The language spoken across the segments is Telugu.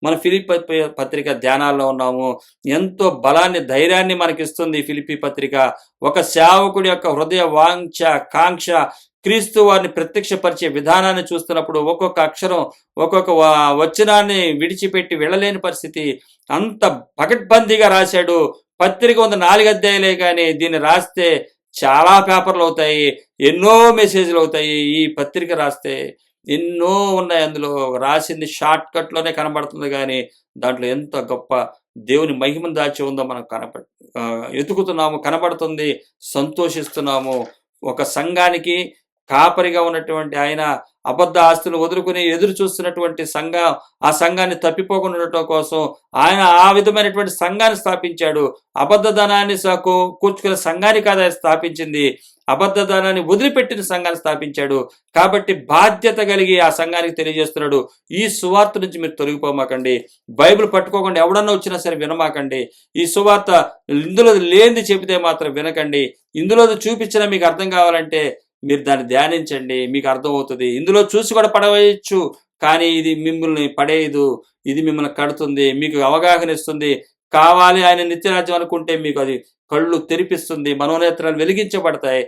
మన ఫిలిప్పి పత్రిక ధ్యానాల్లో ఉన్నాము. ఎంతో బలాన్ని, ధైర్యాన్ని మనకిస్తుంది ఫిలిప్పి పత్రిక. ఒక సేవకుడి యొక్క హృదయ వాంఛ, కాంక్ష, క్రీస్తు వారిని ప్రత్యక్షపరిచే విధానాన్ని చూస్తున్నప్పుడు ఒక్కొక్క అక్షరం, ఒక్కొక్క వచనాన్ని విడిచిపెట్టి వెళ్ళలేని పరిస్థితి. అంత పకడ్బందీగా రాశాడు. పత్రిక ఉంది 4 అధ్యాయాలే, కానీ దీన్ని రాస్తే చాలా పేపర్లు అవుతాయి, ఎన్నో మెసేజ్లు అవుతాయి. ఈ పత్రిక రాస్తే ఎన్నో ఉన్నాయి. అందులో రాసింది షార్ట్ కట్లోనే కనబడుతుంది, కానీ దాంట్లో ఎంత గొప్ప దేవుని మహిమను దాచి ఉందో మనం ఎతుకుతున్నాము, కనబడుతుంది, సంతోషిస్తున్నాము. ఒక సంఘానికి కాపరిగా ఉన్నటువంటి ఆయన అబద్ధ ఆస్తులు వదులుకుని ఎదురు చూస్తున్నటువంటి ఆ సంఘాన్ని తప్పిపోకుండా ఉండటం కోసం ఆయన ఆ విధమైనటువంటి సంఘాన్ని స్థాపించాడు. అబద్ధధనాన్ని కూర్చుకునే సంఘాన్ని కాదు ఆయన స్థాపించింది, అబద్ధధనాన్ని వదిలిపెట్టిన సంఘాన్ని స్థాపించాడు. కాబట్టి బాధ్యత కలిగి ఆ సంఘానికి తెలియజేస్తున్నాడు, ఈ సువార్త నుంచి మీరు తొలగిపోమాకండి, బైబిల్ పట్టుకోకుండా ఎవడన్నా వచ్చినా సరే వినమాకండి, ఈ సువార్త ఇందులో లేనిది చెబితే మాత్రం వినకండి, ఇందులో చూపించినా మీకు అర్థం కావాలంటే మీరు దాన్ని ధ్యానించండి, మీకు అర్థమవుతుంది. ఇందులో చూసి కూడా పడవేయచ్చు, కానీ ఇది మిమ్మల్ని పడేయదు, ఇది మిమ్మల్ని కడుతుంది, మీకు అవగాహన ఇస్తుంది. కావాలి ఆయన నిత్యరాజ్యం అనుకుంటే మీకు అది కళ్ళు తెరిపిస్తుంది, మనోనేత్రాలు వెలిగించబడతాయి.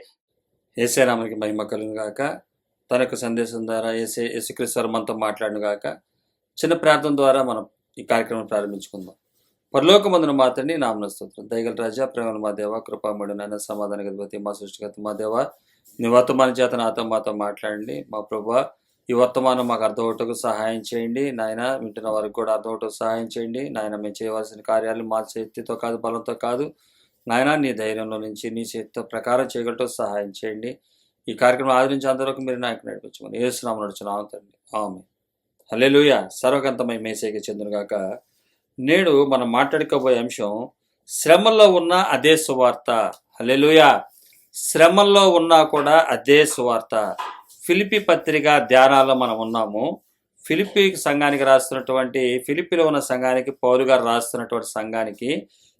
యేసే నామమునకి మహిమ కలుగును గాక. తన యొక్క సందేశం ద్వారా యేసుక్రీస్తు మనతో మాట్లాడును గాక. చిన్న ప్రార్థన ద్వారా మనం ఈ కార్యక్రమం ప్రారంభించుకుందాం. పరలోకమందున మా తండ్రి, నామమున స్తోత్రం. దయగల రాజా, ప్రేమల మా దేవ, కృపామయుడు నాయన, సమాధాన అధిపతి, మా సృష్టికర్త మా దేవ, నీ వర్తమాన చేత నాతో మాతో మాట్లాడండి. మా ప్రభువా, ఈ వర్తమానం మాకు అర్థమవుటకు సహాయం చేయండి నాయన. వింటున్న వారికి కూడా అర్థమవుటకు సహాయం చేయండి నాయన. మేము చేయవలసిన కార్యాలు మా శక్తితో కాదు, బలంతో కాదు నాయన, నీ ధైర్యంలో నుంచి నీ శక్తితో ప్రకారం చేయగలటకు సహాయం చేయండి. ఈ కార్యక్రమం ఆదరించి అందరికి మీరు నాయకు నడిపించమని యేసు నామమున నడుచున్నాము తండ్రి, ఆమేన్. హల్లెలూయా. సర్వగంతమై మేసేకి చెందునుగాక. నేడు మనం మాట్లాడుకోబోయే అంశం శ్రమల్లో ఉన్న అదే సువార్త. హల్లెలూయా. శ్రమల్లో ఉన్నా కూడా అదే సువార్త. ఫిలిప్పి పత్రిక ధ్యానాల్లో మనం ఉన్నాము. ఫిలిప్పి సంఘానికి రాస్తున్నటువంటి, ఫిలిప్పిలో ఉన్న సంఘానికి, పౌలు గారు రాస్తున్నటువంటి సంఘానికి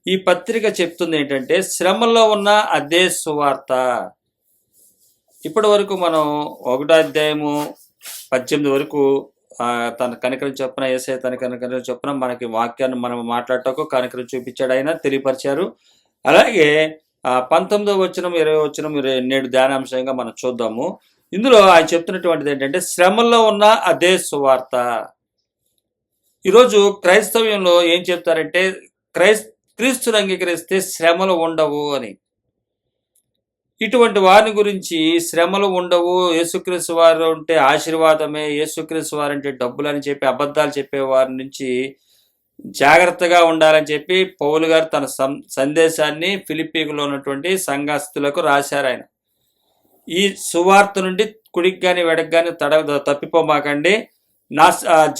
ఈ పత్రిక చెప్తుంది ఏంటంటే శ్రమల్లో ఉన్న అదే సువార్త. ఇప్పటి వరకు మనం 1వ అధ్యాయము 18 వరకు తన కనికరం చొప్పున, యేసయ్య తన కనికరం చొప్పున మనకి వాక్యాన్ని మనం మాట్లాడటకు కనికరం చూపించాడు, ఆయన తెలియపరిచారు. అలాగే 19వ వచనం 20వ వచనం నేడు ధ్యానాంశంగా మనం చూద్దాము. ఇందులో ఆయన చెప్తున్నటువంటిది ఏంటంటే శ్రమల్లో ఉన్న అదే సువార్త. ఈరోజు క్రైస్తవ్యంలో ఏం చెప్తారంటే క్రీస్తుని అంగీకరిస్తే శ్రమలు ఉండవు అని. ఇటువంటి వారిని గురించి శ్రమలు ఉండవు, యేసుక్రీస్తు వారు ఉంటే ఆశీర్వాదమే, యేసుక్రీస్తు వారు అంటే డబ్బులని చెప్పి అబద్ధాలు చెప్పే వారి నుంచి జాగ్రత్తగా ఉండాలని చెప్పి పౌలు గారు తన సందేశాన్ని ఫిలిప్పీలో ఉన్నటువంటి సంఘస్థులకు రాశారు. ఆయన ఈ సువార్త నుండి కుడికి కానీ వెడకి కానీ తప్పిపోమాకండి.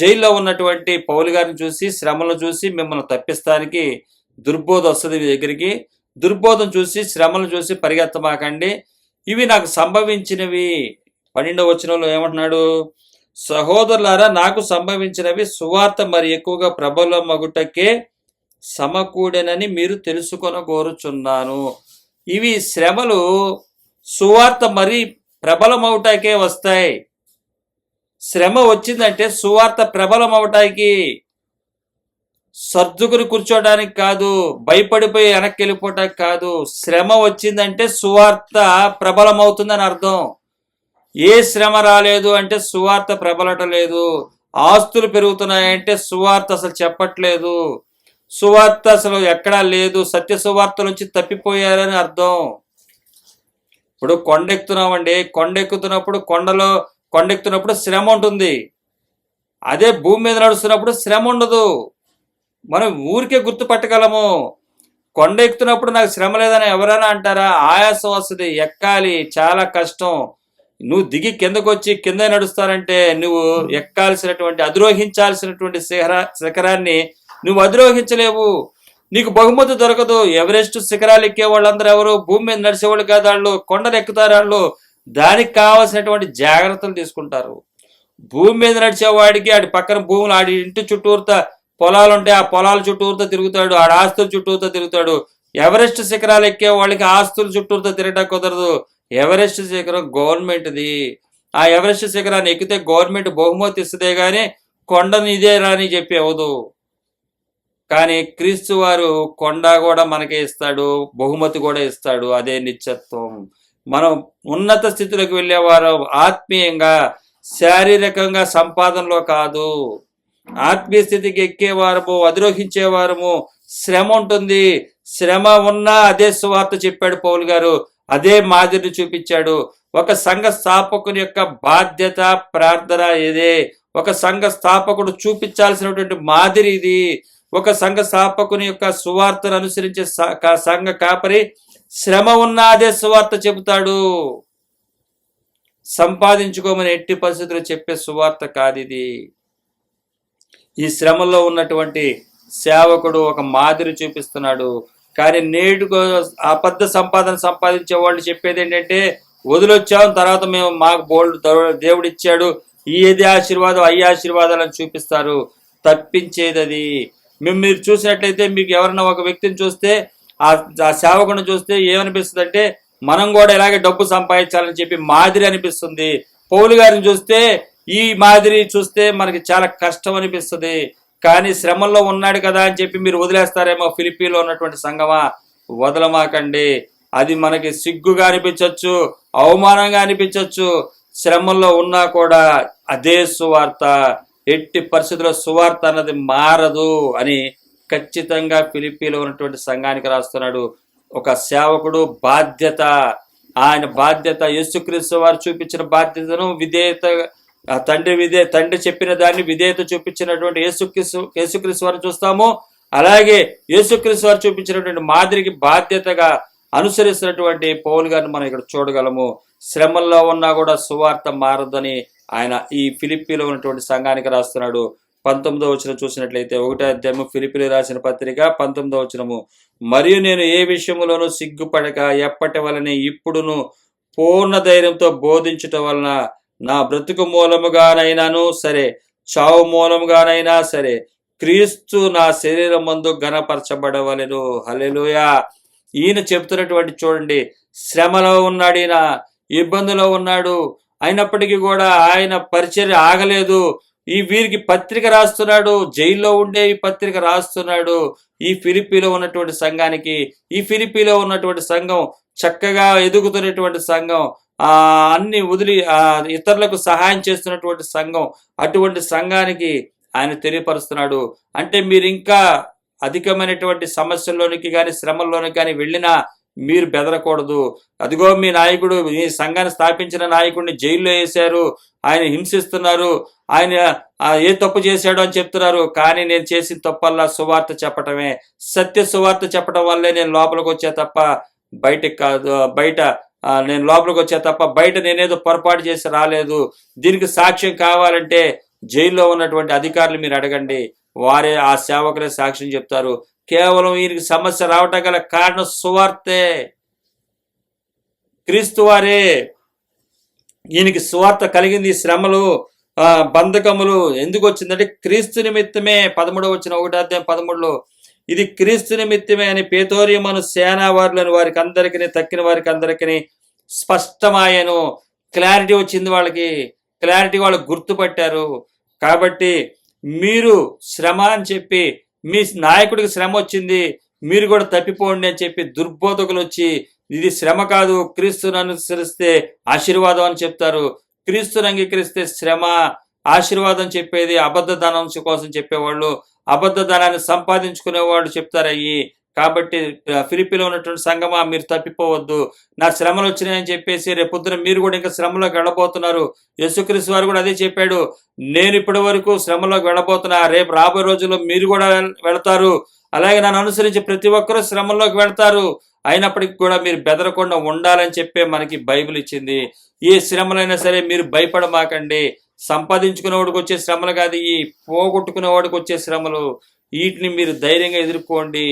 జైల్లో ఉన్నటువంటి పౌలు గారిని చూసి, శ్రమలను చూసి మిమ్మల్ని తప్పిస్తానికి దుర్బోధ వస్తుంది మీ దగ్గరికి. దుర్బోధం చూసి, శ్రమలను చూసి పరిగెత్తమాకండి. ఇవి నాకు సంభవించినవి. 12వ వచనంలో ఏమంటున్నాడు? సహోదరులారా, నాకు సంభవించినవి సువార్త మరి ఎక్కువగా ప్రబలమగుటకే సమకూడెనని మీరు తెలుసుకొనగోరుచున్నాను. ఇవి శ్రమలు సువార్త మరి ప్రబలమవుటాకే వస్తాయి. శ్రమ వచ్చిందంటే సువార్త ప్రబలమవటానికి, సర్దుకుని కూర్చోడానికి కాదు, భయపడిపోయి వెనక్కి వెళ్ళిపోవటానికి కాదు. శ్రమ వచ్చిందంటే సువార్త ప్రబలమవుతుందని అర్థం. ఏ శ్రమ రాలేదు అంటే సువార్త ప్రబలటం లేదు. ఆస్తులు పెరుగుతున్నాయంటే సువార్త అసలు చెప్పట్లేదు, సువార్త అసలు ఎక్కడా లేదు, సత్య సువార్త నుంచి తప్పిపోయారని అర్థం. ఇప్పుడు కొండెక్కుతున్నామండి, కొండెక్కుతున్నప్పుడు శ్రమ ఉంటుంది. అదే భూమి మీద నడుస్తున్నప్పుడు శ్రమ ఉండదు. మనం ఊరికే గుర్తుపట్టగలము. కొండ ఎక్కుతున్నప్పుడు నాకు శ్రమ లేదని ఎవరైనా అంటారా? ఆయాసం వస్తుంది, ఎక్కాలి, చాలా కష్టం. నువ్వు దిగి కిందకు వచ్చి కింద నడుస్తానంటే నువ్వు ఎక్కాల్సినటువంటి, అధిరోహించాల్సినటువంటి శిఖరాన్ని నువ్వు అధిరోహించలేవు. నీకు బహుమతి దొరకదు. ఎవరెస్ట్ శిఖరాలు ఎక్కే వాళ్ళందరూ ఎవరు? భూమి మీద నడిచేవాళ్ళు కాదు, వాళ్ళు కొండలు ఎక్కుతారు. వాళ్ళు దానికి కావాల్సినటువంటి జాగ్రత్తలు తీసుకుంటారు. భూమి మీద నడిచేవాడికి ఆడి పక్కన భూములు, ఆడి ఇంటి చుట్టూరుతా పొలాలు ఉంటే ఆ పొలాల చుట్టూరుతో తిరుగుతాడు, ఆడ ఆస్తుల చుట్టూరుతో తిరుగుతాడు. ఎవరెస్ట్ శిఖరాలు ఎక్కే వాళ్ళకి ఆస్తుల చుట్టూరుతో తిరగటం కుదరదు. ఎవరెస్ట్ శిఖరం గవర్నమెంట్ది. ఆ ఎవరెస్ట్ శిఖరాన్ని ఎక్కితే గవర్నమెంట్ బహుమతి ఇస్తుందే కానీ కొండని ఇదేరా అని చెప్పి అవదు. కానీ క్రీస్తు వారు కొండ కూడా మనకే ఇస్తాడు, బహుమతి కూడా ఇస్తాడు. అదే నిత్యత్వం. మనం ఉన్నత స్థితిలోకి వెళ్ళేవారు ఆత్మీయంగా, శారీరకంగా, సంపాదనలో కాదు. ఆత్మీయ స్థితికి ఎక్కేవారము, అధిరోహించేవారము శ్రమ ఉంటుంది. శ్రమ ఉన్నా అదే సువార్త చెప్పాడు పౌలు గారు, అదే మాదిరిని చూపించాడు. ఒక సంఘ స్థాపకుని యొక్క బాధ్యత, ప్రార్థన ఇదే. ఒక సంఘ స్థాపకుడు చూపించాల్సినటువంటి మాదిరి ఇది. ఒక సంఘ స్థాపకుని యొక్క సువార్తను అనుసరించే సంఘ కాపరి శ్రమ ఉన్నా అదే సువార్త చెబుతాడు. సంపాదించుకోమని ఎట్టి పరిస్థితులు చెప్పే సువార్త కాదు ఇది. ఈ శ్రమలో ఉన్నటువంటి సేవకుడు ఒక మాదిరి చూపిస్తున్నాడు. కానీ నేడు అబద్ధ సంపాదన సంపాదించే వాళ్ళు చెప్పేది ఏంటంటే, వదిలొచ్చాం, తర్వాత మేము మాకు బోల్డ్ దేవుడు ఇచ్చాడు, ఏది ఆశీర్వాదం అయ్యి ఆశీర్వాదాలను చూపిస్తారు. తప్పించేది అది. మీరు చూసినట్లయితే మీకు ఎవరన్నా ఒక వ్యక్తిని చూస్తే, ఆ సేవకుని చూస్తే ఏమనిపిస్తుంది అంటే, మనం కూడా ఇలాగే డబ్బు సంపాదించాలని చెప్పి మాదిరి అనిపిస్తుంది. పౌలు గారిని చూస్తే ఈ మాదిరి చూస్తే మనకి చాలా కష్టం అనిపిస్తుంది. కానీ శ్రమల్లో ఉన్నాడు కదా అని చెప్పి మీరు వదిలేస్తారేమో. ఫిలిప్పీలో ఉన్నటువంటి సంఘమా, వదలమాకండి. అది మనకి సిగ్గుగా అనిపించవచ్చు, అవమానంగా అనిపించవచ్చు. శ్రమల్లో ఉన్నా కూడా అదే సువార్త, ఎట్టి పరిస్థితుల్లో సువార్త అన్నది మారదు అని ఖచ్చితంగా ఫిలిప్పీలో ఉన్నటువంటి సంఘానికి రాస్తున్నాడు. ఒక సేవకుడు బాధ్యత, ఆయన బాధ్యత యేసుక్రీస్తు వారు చూపించిన బాధ్యతను విధేయత, తండ్రి చెప్పిన దాన్ని విధేయత చూపించినటువంటి యేసుక్రీస్తు వారు చూస్తాము. అలాగే యేసుక్రీస్తు వారు చూపించినటువంటి మాదిరికి బాధ్యతగా అనుసరిస్తున్నటువంటి పౌలు గారిని మనం ఇక్కడ చూడగలము. శ్రమల్లో ఉన్నా కూడా సువార్త మారదని ఆయన ఈ ఫిలిప్పీలో ఉన్నటువంటి సంఘానికి రాస్తున్నాడు. 19వ వచనం చూసినట్లయితే, 1వ అధ్యాయము ఫిలిప్పీలు రాసిన పత్రిక 19వ వచనము, మరియు నేను ఏ విషయములోనూ సిగ్గుపడక ఎప్పటి వలనే ఇప్పుడును పూర్ణ ధైర్యంతో బోధించటం వలన నా బ్రతుకు మూలముగానైనాను సరే, చావు మూలముగానైనా సరే, క్రీస్తు నా శరీరం మందు ఘనపరచబడవలెను. హల్లెలూయా. ఈయన చెప్తున్నటువంటి చూడండి, శ్రమలో ఉన్నాడు, ఈయన ఇబ్బందులో ఉన్నాడు, అయినప్పటికీ కూడా ఆయన పరిచర్య ఆగలేదు. వీరికి పత్రిక రాస్తున్నాడు, జైల్లో ఉండే ఈ పత్రిక రాస్తున్నాడు ఈ ఫిలిప్పీలో ఉన్నటువంటి సంఘానికి. ఈ ఫిలిప్పీలో ఉన్నటువంటి సంఘం చక్కగా ఎదుగుతున్నటువంటి సంఘం, అన్ని వదిలి ఇతరులకు సహాయం చేస్తున్నటువంటి సంఘం. అటువంటి సంఘానికి ఆయన తెలియపరుస్తున్నాడు. అంటే మీరు ఇంకా అధికమైనటువంటి సమస్యల్లోనికి కానీ శ్రమల్లోనికి కానీ వెళ్ళినా మీరు బెదరకూడదు. అదిగో మీ నాయకుడు, ఈ సంఘాన్ని స్థాపించిన నాయకుడిని జైల్లో వేశారు, ఆయన హింసిస్తున్నారు, ఆయన ఏ తప్పు చేశాడు అని చెప్తున్నారు. కానీ నేను చేసిన తప్పల్లా సువార్త చెప్పటమే, సత్య సువార్త చెప్పడం వల్లే నేను లోపలికి వచ్చే తప్ప బయటకు కాదు. నేను లోపలికి వచ్చే తప్ప బయట నేనేదో పొరపాటు చేసి రాలేదు. దీనికి సాక్ష్యం కావాలంటే జైల్లో ఉన్నటువంటి అధికారులు మీరు అడగండి, వారే ఆ సేవకులే సాక్ష్యం చెప్తారు. కేవలం వీరికి సమస్య రావటం గల కారణం సువార్తే, క్రీస్తు వారే. ఈయనకి సువార్త కలిగింది. శ్రమలు, బంధకములు ఎందుకు వచ్చిందంటే క్రీస్తు నిమిత్తమే. 13వ వచనం 1వ అధ్యాయం 13లో, ఇది క్రీస్తు నిమిత్తమే అని పేతోరియమను సేనావారులను వారికి అందరికీ తక్కిన వారికి అందరికీ స్పష్టమాయను. క్లారిటీ వచ్చింది వాళ్ళకి, క్లారిటీ వాళ్ళు గుర్తుపట్టారు. కాబట్టి మీరు శ్రమ అని చెప్పి, మీ నాయకుడికి శ్రమ వచ్చింది, మీరు కూడా తప్పిపోండి అని చెప్పి దుర్బోధకులు వచ్చి, ఇది శ్రమ కాదు, క్రీస్తుని అనుసరిస్తే ఆశీర్వాదం అని చెప్తారు. క్రీస్తుని అంగీకరిస్తే శ్రమ, ఆశీర్వాదం చెప్పేది అబద్ధ ధనం కోసం చెప్పేవాళ్ళు, అబద్ధ ధనాన్ని సంపాదించుకునేవాళ్ళు చెప్తారయ్యి. కాబట్టి ఫిలిప్పీలో ఉన్నటువంటి సంఘమా, మీరు తప్పిపోవద్దు. నా శ్రమలు వచ్చినాయని చెప్పేసి రేపొద్దున మీరు కూడా ఇంకా శ్రమలోకి వెళ్ళబోతున్నారు. యేసుక్రీస్తు వారు కూడా అదే చెప్పాడు, నేను ఇప్పటి వరకు శ్రమలోకి వెళ్ళబోతున్నా, రేపు రాబోయే రోజుల్లో మీరు కూడా వెళతారు. అలాగే నన్ను అనుసరించి ప్రతి ఒక్కరూ శ్రమల్లోకి వెళ్తారు. అయినప్పటికీ కూడా మీరు బెదరకుండా ఉండాలని చెప్పే మనకి బైబిల్ ఇచ్చింది. ఏ శ్రమలైనా సరే మీరు భయపడమాకండి. సంపాదించుకునేవాడికి వచ్చే శ్రమలు కాదు, ఈ పోగొట్టుకునేవాడికి వచ్చే శ్రమలు. వీటిని మీరు ధైర్యంగా ఎదుర్కోండి,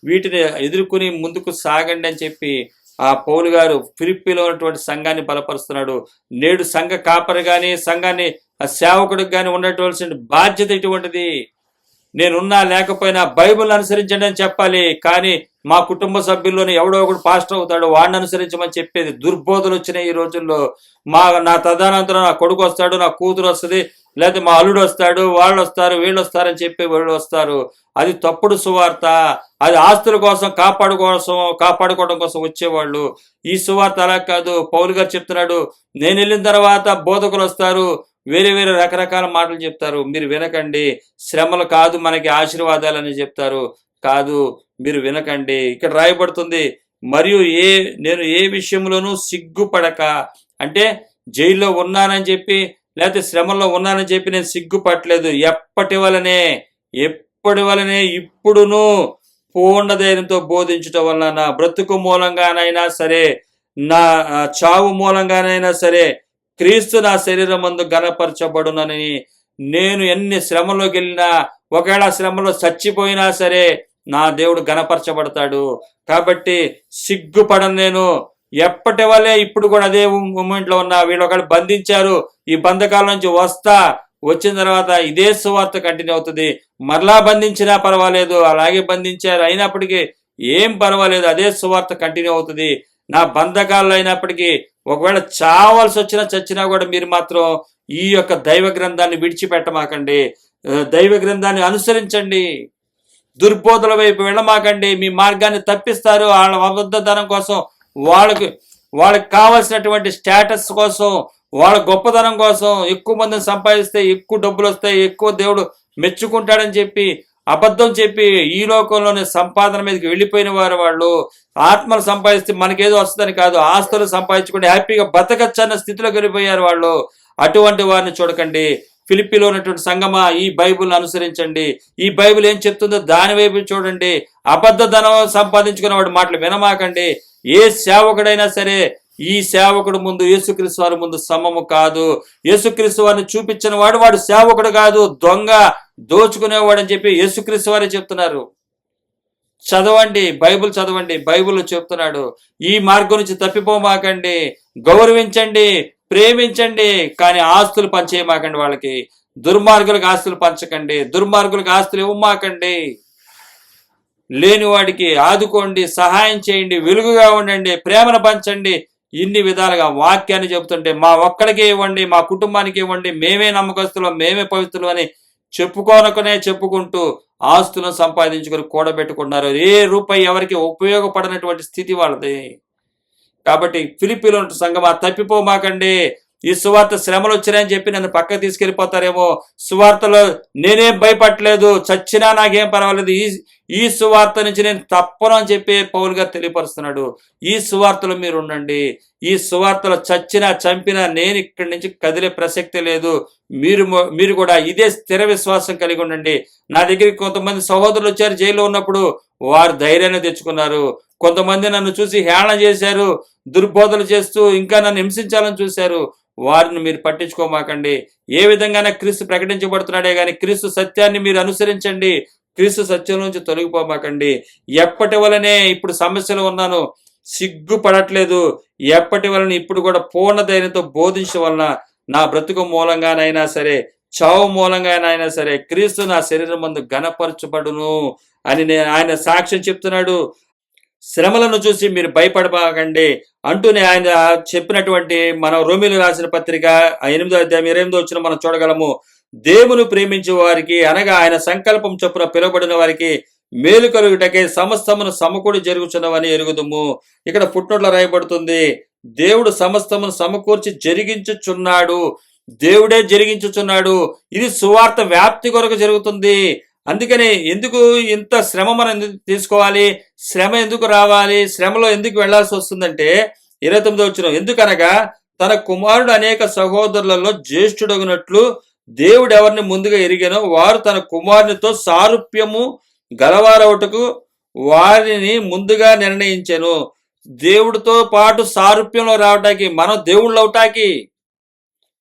వీటిని ఎదుర్కొని ముందుకు సాగండి అని చెప్పి ఆ పౌలు గారు ఫిలిప్పీలో ఉన్నటువంటి సంఘాన్ని బలపరుస్తున్నాడు. నేడు సంఘ కాపరి కానీ, సంఘాన్ని సేవకుడికి కానీ ఉండవలసిన బాధ్యత ఇటువంటిది. నేనున్నా లేకపోయినా బైబిల్ అనుసరించండి అని చెప్పాలి. కానీ మా కుటుంబ సభ్యుల్లోనే ఎవడో ఒకడు పాస్టర్ అవుతాడు, వాడిని అనుసరించమని చెప్పేది దుర్బోధలు వచ్చినాయి ఈ రోజుల్లో. నా తదనంతరం నా కొడుకు వస్తాడు, నా కూతురు వస్తుంది, లేకపోతే మా అల్లుడు వస్తాడు, వాళ్ళు వస్తారు, వీళ్ళు వస్తారని చెప్పి వీళ్ళు వస్తారు. అది తప్పుడు సువార్త. అది ఆస్తుల కోసం కాపాడుకోవడం కోసం వచ్చేవాళ్ళు. ఈ సువార్త అలా కాదు. పౌలు గారు చెప్తున్నాడు, నేను వెళ్ళిన తర్వాత బోధకులు వస్తారు, వేరే వేరే రకరకాల మాటలు చెప్తారు, మీరు వినకండి. శ్రమలు కాదు మనకి ఆశీర్వాదాలని చెప్తారు, కాదు, మీరు వినకండి. ఇక్కడ రాయబడుతుంది, మరియు నేను ఏ విషయంలోనూ సిగ్గుపడక, అంటే జైల్లో ఉన్నానని చెప్పి లేకపోతే శ్రమల్లో ఉన్నానని చెప్పి నేను సిగ్గుపట్టలేదు. ఎప్పటి వలనే ఇప్పుడును పూర్ణ ధైర్యంతో బోధించటం వలన నా బ్రతుకు మూలంగానైనా సరే, నా చావు మూలంగానైనా సరే, క్రీస్తు నా శరీరం మందు గణపరచబడునని. నేను ఎన్ని శ్రమలోకి వెళ్ళినా, ఒకవేళ శ్రమలో చచ్చిపోయినా సరే నా దేవుడు గణపరచబడతాడు. కాబట్టి సిగ్గుపడను నేను. ఎప్పటి వల్లే ఇప్పుడు కూడా అదే మూమెంట్లో ఉన్నా. వీళ్ళు ఒకళ్ళు బంధించారు, ఈ బంధకాల నుంచి వచ్చిన తర్వాత ఇదే సువార్త కంటిన్యూ అవుతుంది. మరలా బంధించినా పర్వాలేదు, అలాగే బంధించారు అయినప్పటికీ ఏం పర్వాలేదు, అదే సువార్త కంటిన్యూ అవుతుంది. నా బంధకాలు అయినప్పటికీ ఒకవేళ చావాల్సి చచ్చినా కూడా మీరు మాత్రం ఈ యొక్క దైవ గ్రంథాన్ని విడిచిపెట్టమాకండి. దైవ గ్రంథాన్ని అనుసరించండి. దుర్బోధల వైపు వెళ్ళమాకండి. మీ మార్గాన్ని తప్పిస్తారు. వాళ్ళ అబద్ధతనం కోసం, వాళ్ళకి కావాల్సినటువంటి స్టేటస్ కోసం, వాళ్ళ గొప్పతనం కోసం, ఎక్కువ మందిని సంపాదిస్తే ఎక్కువ డబ్బులు వస్తాయి, ఎక్కువ దేవుడు మెచ్చుకుంటాడని చెప్పి అబద్ధం చెప్పి ఈ లోకంలోనే సంపాదన మీదకి వెళ్ళిపోయిన వాళ్ళు. ఆత్మలు సంపాదిస్తే మనకేదో వస్తుందని కాదు, ఆస్తులు సంపాదించుకుంటే హ్యాపీగా బతకచ్చన్న స్థితిలోకి వెళ్ళిపోయారు వాళ్ళు. అటువంటి వారిని చూడకండి. ఫిలిప్పీలో ఉన్నటువంటి సంగమా, ఈ బైబిల్ని అనుసరించండి. ఈ బైబిల్ ఏం చెప్తుందో దాని వైపు చూడండి. అబద్ధ ధనం సంపాదించుకున్న వాడి మాటలు వినమాకండి. ఏ సేవకుడైనా సరే ఈ సేవకుడు ముందు యేసుక్రీస్తు వారి ముందు సమము కాదు. యేసుక్రీస్తు వారిని చూపించిన వాడు సేవకుడు కాదు, దొంగ, దోచుకునేవాడు అని చెప్పి యేసుక్రీస్తు వారే చెప్తున్నారు. చదవండి, బైబిల్ చదవండి. బైబిల్ చెప్తున్నాడు, ఈ మార్గం నుంచి తప్పిపోమాకండి, గౌరవించండి, ప్రేమించండి, కానీ ఆస్తులు పంచేయమాకండి. వాళ్ళకి దుర్మార్గులకు ఆస్తులు పంచకండి, దుర్మార్గులకు ఆస్తులు ఇవ్వమాకండి. లేనివాడికి ఆదుకోండి, సహాయం చేయండి, వెలుగుగా ఉండండి, ప్రేమను పంచండి. ఇన్ని విధాలుగా వాక్యాన్ని చెబుతుంటే మా ఒక్కడికే ఇవ్వండి, మా కుటుంబానికి ఇవ్వండి, మేమే నమ్మకస్తులం, మేమే పవిత్రులు అని చెప్పుకుంటూ ఆస్తులను సంపాదించుకొని కూడబెట్టుకున్నారు. ఏ రూపాయి ఎవరికి ఉపయోగపడనటువంటి స్థితి వాళ్ళది. కాబట్టి ఫిలిప్పీలో సంఘమా, తప్పిపోమాకండి. ఈ సువార్త శ్రమలు వచ్చినాయని చెప్పి నన్ను పక్కకు తీసుకెళ్ళిపోతారేమో. సువార్తలో నేనేం భయపడలేదు, చచ్చినా నాకేం పర్వాలేదు, ఈ సువార్త నుంచి నేను తప్పను అని చెప్పి పౌలు గారు తెలియపరుస్తున్నాడు. ఈ సువార్తలో మీరు ఉండండి. ఈ సువార్తలో చచ్చినా చంపినా నేను ఇక్కడి నుంచి కదిలే ప్రసక్తి లేదు. మీరు కూడా ఇదే స్థిర విశ్వాసం కలిగి ఉండండి. నా దగ్గరికి కొంతమంది సహోదరులు వచ్చారు జైల్లో ఉన్నప్పుడు, వారు ధైర్యాన్ని తెచ్చుకున్నారు. కొంతమంది నన్ను చూసి హేళన చేశారు, దుర్బోధలు చేస్తూ ఇంకా నన్ను హింసించాలని చూశారు. వారిని మీరు పట్టించుకోమాకండి. ఏ విధంగానే క్రీస్తు ప్రకటించబడుతున్నాడే కానీ క్రీస్తు సత్యాన్ని మీరు అనుసరించండి. క్రీస్తు సత్యం నుంచి తొలగిపోమాకండి. ఎప్పటి వలనే ఇప్పుడు సమస్యలు ఉన్నాను, సిగ్గుపడట్లేదు. ఎప్పటి వలన ఇప్పుడు కూడా పూర్ణ ధైర్యంతో బోధించడం వలన నా బ్రతుకు మూలంగానైనా సరే, చావు మూలంగానైనా సరే, క్రీస్తు నా శరీరం మందు ఘనపరచబడును అని ఆయన సాక్ష్యం చెప్తున్నాడు. శ్రమలను చూసి మీరు భయపడబాకండి అంటూనే ఆయన చెప్పినటువంటి మనం రోమీలు రాసిన పత్రిక 8వ అధ్యాయం 28వ వచనం మనం చూడగలము. దేవుని ప్రేమించే వారికి, అనగా ఆయన సంకల్పం చొప్పున పిలువబడిన వారికి మేలు కలుగుటకే సమస్తమును సమకూడి జరుగుచున్నవని ఎరుగుదుము. ఇక్కడ ఫుట్నోట్లో రాయబడుతుంది, దేవుడు సమస్తమును సమకూర్చి జరిగించుచున్నాడు. దేవుడే జరిగించుచున్నాడు. ఇది సువార్త వ్యాప్తి కొరకు జరుగుతుంది. అందుకని ఎందుకు ఇంత శ్రమ మనం ఎందుకు తీసుకోవాలి, శ్రమ ఎందుకు రావాలి, శ్రమలో ఎందుకు వెళ్లాల్సి వస్తుందంటే 29వ వచనం, ఎందుకనగా తన కుమారుడు అనేక సహోదరులలో జ్యేష్ఠుడగునట్లు దేవుడు ఎవరిని ముందుగా ఎరిగానో వారు తన కుమారునితో సారూప్యము గలవారవుటకు వారిని ముందుగా నిర్ణయించెను. దేవుడితో పాటు సారూప్యంలో రావటానికి,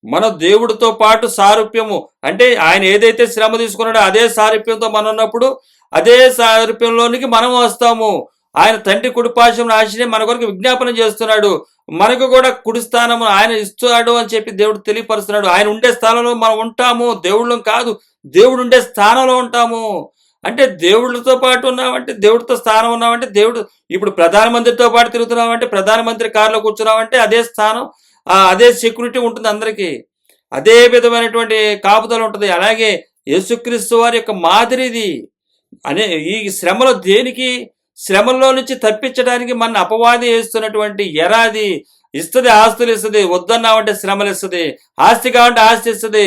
మన దేవుడితో పాటు సారూప్యము అంటే ఆయన ఏదైతే శ్రమ తీసుకున్నాడో అదే సారూప్యంతో మనం ఉన్నప్పుడు అదే సారూప్యంలోనికి మనం వస్తాము. ఆయన తండ్రి కుడిపార్శ్వం ఆశనే మన కొరకు విజ్ఞాపన చేస్తున్నాడు. మనకు కూడా కుడి స్థానము ఆయన ఇస్తున్నాడు అని చెప్పి దేవుడు తెలియపరుస్తున్నాడు. ఆయన ఉండే స్థానంలో మనం ఉంటాము, దేవుళ్ళం కాదు, దేవుడు ఉండే స్థానంలో ఉంటాము. అంటే దేవుడితో పాటు ఉన్నామంటే, దేవుడితో స్థానం ఉన్నామంటే, దేవుడు ఇప్పుడు ప్రధానమంత్రితో పాటు తిరుగుతున్నామంటే, ప్రధానమంత్రి కారులో కూర్చున్నామంటే అదే స్థానం, అదే సెక్యూరిటీ ఉంటుంది అందరికీ. అదే విధమైనటువంటి కాపుదల ఉంటుంది. అలాగే యేసుక్రీస్తు వారి యొక్క మాదిరిది. అనే ఈ శ్రమలో దేనికి? శ్రమల్లో నుంచి తప్పించడానికి మన అపవాది వేస్తున్నటువంటి ఎరాది. ఇస్తుంది, ఆస్తులు ఇస్తుంది, వద్దన్నామంటే శ్రమలు ఇస్తుంది, ఆస్తి కావాలంటే ఆస్తి ఇస్తుంది,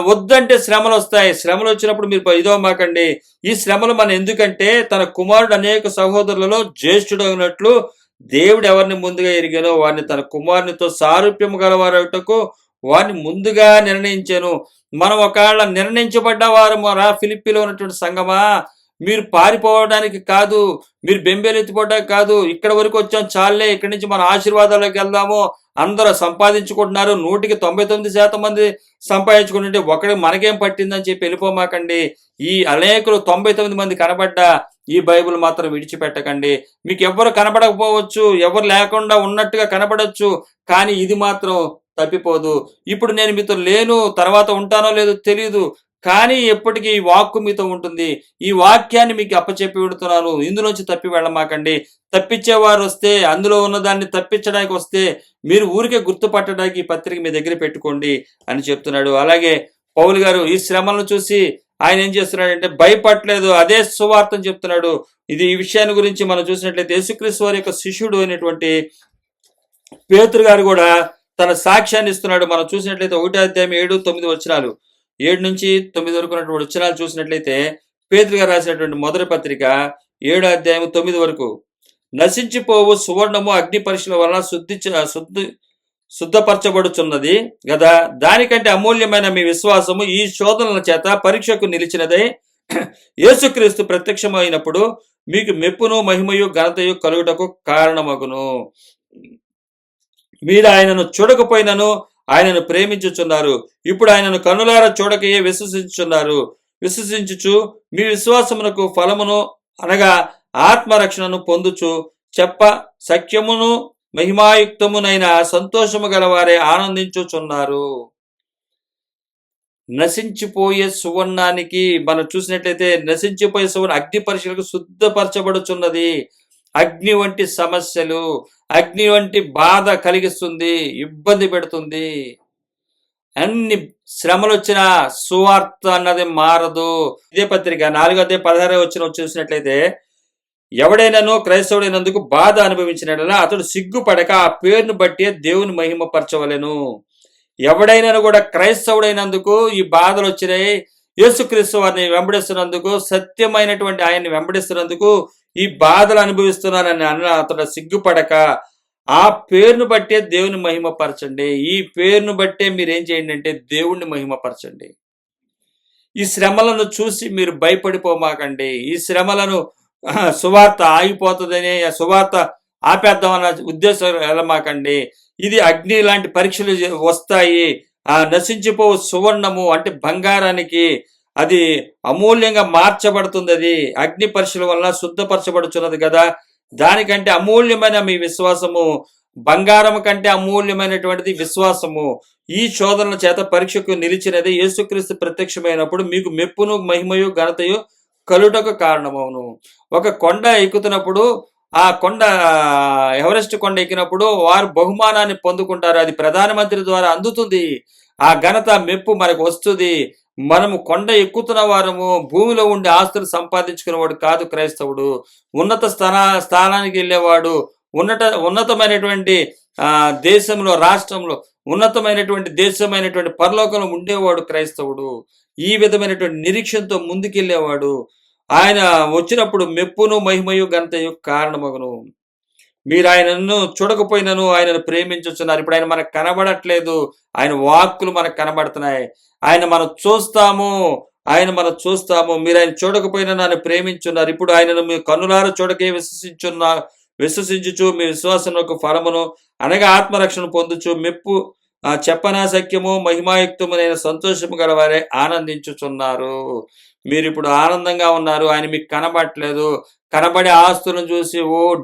వద్దంటే శ్రమలు వస్తాయి. శ్రమలు వచ్చినప్పుడు మీరు ఇదో మాకండి. ఈ శ్రమలు మన ఎందుకంటే తన కుమారుడు అనేక సహోదరులలో జ్యేష్ఠుడు అయినట్లు దేవుడు ఎవరిని ముందుగా ఎరిగానో వారిని తన కుమారునితో సారూప్యము గలవారటకు వారిని ముందుగా నిర్ణయించాను. మనం ఒకవేళ నిర్ణయించబడ్డ వారు రా ఫిలిప్పీలో ఉన్నటువంటి సంగమా, మీరు పారిపోవడానికి కాదు, మీరు బెంబేలెత్తిపోవడానికి కాదు, ఇక్కడ వరకు వచ్చాం చాలే, ఇక్కడి నుంచి మన ఆశీర్వాదాలకు వెళ్దాము. అందరూ సంపాదించుకుంటున్నారు, 99% మంది సంపాదించుకుంటుంటే ఒకటి మనకేం పట్టిందని చెప్పి వెళ్ళిపోమాకండి. ఈ అనేకులు 99 మంది కనబడ్డా ఈ బైబిల్ మాత్రం విడిచిపెట్టకండి. మీకు ఎవరు కనబడకపోవచ్చు, ఎవరు లేకుండా ఉన్నట్టుగా కనబడచ్చు, కానీ ఇది మాత్రం తప్పిపోదు. ఇప్పుడు నేను మీతో లేను, తర్వాత ఉంటానో లేదో తెలియదు, కానీ ఎప్పటికీ ఈ వాక్కు మీతో ఉంటుంది. ఈ వాక్యాన్ని మీకు అప్పచెప్పి పెడుతున్నాను, ఇందులోంచి తప్పి వెళ్ళమాకండి. తప్పించేవారు వస్తే, అందులో ఉన్నదాన్ని తప్పించడానికి వస్తే మీరు ఊరికే గుర్తుపట్టడానికి ఈ పత్రిక మీ దగ్గర పెట్టుకోండి అని చెప్తున్నాడు. అలాగే పౌలు గారు ఈ శ్రమలను చూసి ఆయన ఏం చేస్తున్నాడంటే భయపడలేదు, అదే సువార్తను చెప్తున్నాడు. ఈ విషయాన్ని గురించి మనం చూసినట్లయితే యేసుక్రీస్తు వారి యొక్క శిష్యుడు అయినటువంటి పేతురు గారు కూడా తన సాక్ష్యాన్ని ఇస్తున్నాడు. మనం చూసినట్లయితే 1 అధ్యాయం 7-9 వచనాలు, 7 నుంచి 9 వరకు ఉన్నటువంటి వచనాలు చూసినట్లయితే పేతురు గారు రాసినటువంటి మొదటి పత్రిక 7 అధ్యాయం 9 వరకు, నశించిపోవు సువర్ణము అగ్ని పరీక్షల వలన శుద్ధపరచబడుచున్నది కదా, దానికంటే అమూల్యమైన మీ విశ్వాసము ఈ శోధనల చేత పరీక్షకు నిలిచినదై యేసుక్రీస్తు ప్రత్యక్షమైనప్పుడు మీకు మెప్పును మహిమయు ఘనతయు కలుగుటకు కారణమగును. మీరు ఆయనను చూడకపోయినను ఆయనను ప్రేమించుచున్నారు, ఇప్పుడు ఆయనను కనులారా చూడకయే విశ్వసించుచు మీ విశ్వాసమునకు ఫలమును అనగా ఆత్మరక్షణను పొందుచు చెప్ప సఖ్యమును మహిమాయుక్తమునైన సంతోషము గలవారే ఆనందించుచున్నారు. నశించిపోయే సువర్ణానికి మనం చూసినట్లయితే నశించిపోయే సువర్ణ అగ్ని పరీక్షలకు శుద్ధపరచబడుచున్నది. అగ్ని వంటి సమస్యలు, అగ్ని వంటి బాధ కలిగిస్తుంది, ఇబ్బంది పెడుతుంది. అన్ని శ్రమలు వచ్చిన సువార్త అన్నది మారదు. ఇదే పత్రిక 4:16 వచ్చిన చూసినట్లయితే, ఎవడైనాను క్రైస్తవుడైనందుకు బాధ అనుభవించినట్లా అతడు సిగ్గుపడక ఆ పేరును బట్టి దేవుని మహిమపరచవలెను. ఎవడైనాను కూడా క్రైస్తవుడైనందుకు ఈ బాధలు వచ్చినాయి, యేసుక్రీస్తు వారిని వెంబడిస్తున్నందుకు, సత్యమైనటువంటి ఆయన్ని వెంబడిస్తున్నందుకు ఈ బాధలు అనుభవిస్తున్నానని అతడు సిగ్గుపడక ఆ పేరును బట్టే దేవుని మహిమపరచండి. ఈ పేరును బట్టే మీరేం చేయండి అంటే దేవుణ్ణి మహిమపరచండి. ఈ శ్రమలను చూసి మీరు భయపడిపోమాకండి. ఈ శ్రమలను సువార్త ఆగిపోతుందని, సువార్త ఆపేద్దామన్న ఉద్దేశం వెళ్ళమాకండి. ఇది అగ్ని లాంటి పరీక్షలు వస్తాయి. నశించిపో సువర్ణము అంటే బంగారానికి అది అమూల్యంగా మార్చబడుతుంది. అది అగ్ని పరీక్షల వలన శుద్ధపరచబడుచున్నది కదా, దానికంటే అమూల్యమైన మీ విశ్వాసము, బంగారం కంటే అమూల్యమైనటువంటిది విశ్వాసము. ఈ శోధనల చేత పరీక్షకు నిలిచినది యేసుక్రీస్తు ప్రత్యక్షమైనప్పుడు మీకు మెప్పును మహిమయు ఘనతయు కలుటకు కారణమవును. ఒక కొండ ఎక్కుతున్నప్పుడు, ఆ కొండ ఎవరెస్ట్ కొండ ఎక్కినప్పుడు వారు బహుమానాన్ని పొందుకుంటారు. అది ప్రధానమంత్రి ద్వారా అందుతుంది. ఆ ఘనత మెప్పు మనకు వస్తుంది. మనము కొండ ఎక్కుతున్న వారము, భూమిలో ఉండి ఆస్తులు సంపాదించుకునేవాడు కాదు క్రైస్తవుడు. ఉన్నత స్థానానికి వెళ్ళేవాడు, ఉన్నతమైనటువంటి దేశంలో, రాష్ట్రంలో ఉన్నతమైనటువంటి దేశమైనటువంటి పరలోకంలో ఉండేవాడు క్రైస్తవుడు. ఈ విధమైనటువంటి నిరీక్షణతో ముందుకెళ్ళేవాడు. ఆయన వచ్చినప్పుడు మెప్పును మహిమయు ఘనతయు కారణమగును. మీరు ఆయనను చూడకపోయినను ఆయనను ప్రేమించుచున్నారు. ఇప్పుడు ఆయన మనకు కనబడట్లేదు, ఆయన వాక్కులు మనకు కనబడుతున్నాయి. ఆయన మనం చూస్తాము. మీరు ఆయన చూడకపోయినా నన్ను ప్రేమించున్నారు. ఇప్పుడు ఆయనను మీ కన్నులారా చూడకే విశ్వసించుచు మీ విశ్వాసమునకు ఫలమును అనగా ఆత్మరక్షణ పొందుచు మెప్పు చెప్పనాశక్యము మహిమాయుక్తమునైన సంతోషము గలవారే ఆనందించుచున్నారు. మీరు ఇప్పుడు ఆనందంగా ఉన్నారు. ఆయన మీకు కనబడట్లేదు. కనబడే ఆస్తులను చూసి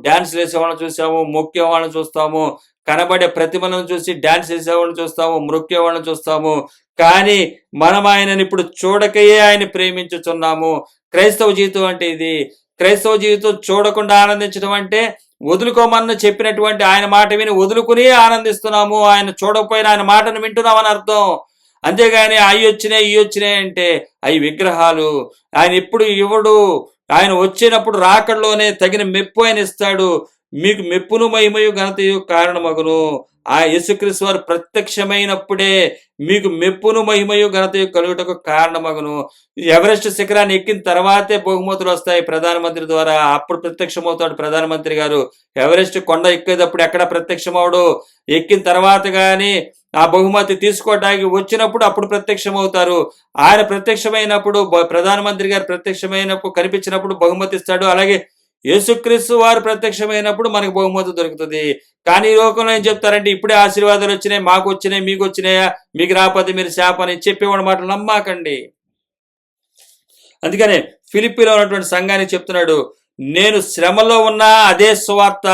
డ్యాన్స్ వేసేవాళ్ళని చూసాము, మొక్కేవాళ్ళని చూస్తాము. కనబడే ప్రతిమలను చూసి డ్యాన్స్ వేసేవాళ్ళని చూస్తాము, మొక్కేవాళ్ళని చూస్తాము. కానీ మనం ఆయనని ఇప్పుడు చూడకయే ఆయన ప్రేమించుచున్నాము. క్రైస్తవ జీవితం అంటే ఇది. క్రైస్తవ జీవితం చూడకుండా ఆనందించడం అంటే వదులుకోమని చెప్పినటువంటి ఆయన మాట విని వదులుకుని ఆనందిస్తున్నాము. ఆయన చూడకపోయినా ఆయన మాటను వింటున్నామని అర్థం. అంతేగాని అవి వచ్చినాయి ఇవి వచ్చినాయి అంటే అవి విగ్రహాలు. ఆయన ఎప్పుడు ఇవ్వడు. ఆయన వచ్చినప్పుడు రాకడలోనే తగిన మెప్పు ఆయన ఇస్తాడు. మీకు మెప్పును మహిమయు ఘనతయు కారణమగును. ఆ యేసుక్రీస్తు వారు ప్రత్యక్షమైనప్పుడే మీకు మెప్పును మహిమయు ఘనతయు కలుగుటకు కారణమగును. ఎవరెస్ట్ శిఖరాన్ని ఎక్కిన తర్వాతే బహుమతులు వస్తాయి ప్రధానమంత్రి ద్వారా. అప్పుడు ప్రత్యక్షమవుతాడు ప్రధానమంత్రి గారు. ఎవరెస్ట్ కొండ ఎక్కేటప్పుడు ఎక్కడ ప్రత్యక్షమవడు. ఎక్కిన తర్వాత కానీ ఆ బహుమతి తీసుకోవడానికి వచ్చినప్పుడు అప్పుడు ప్రత్యక్షమవుతారు. ఆయన ప్రత్యక్షమైనప్పుడు ప్రధానమంత్రి గారు ప్రత్యక్షమైనప్పుడు కనిపించినప్పుడు బహుమతి ఇస్తాడు. అలాగే యేసుక్రీస్తు వారు ప్రత్యక్షమైనప్పుడు మనకు బహుమతి దొరుకుతుంది. కానీ ఈ లోకంలో ఏం చెప్తారంటే ఇప్పుడే ఆశీర్వాదాలు వచ్చినాయి, మాకు వచ్చినాయి, మీకు వచ్చినాయా, మీకు రాకపోతే మీరు శాపని చెప్పేవాడి మాటలు నమ్మాకండి. అందుకనే ఫిలిప్పీలో ఉన్నటువంటి సంఘానికి చెప్తున్నాడు, నేను శ్రమలో ఉన్నా అదే సువార్త.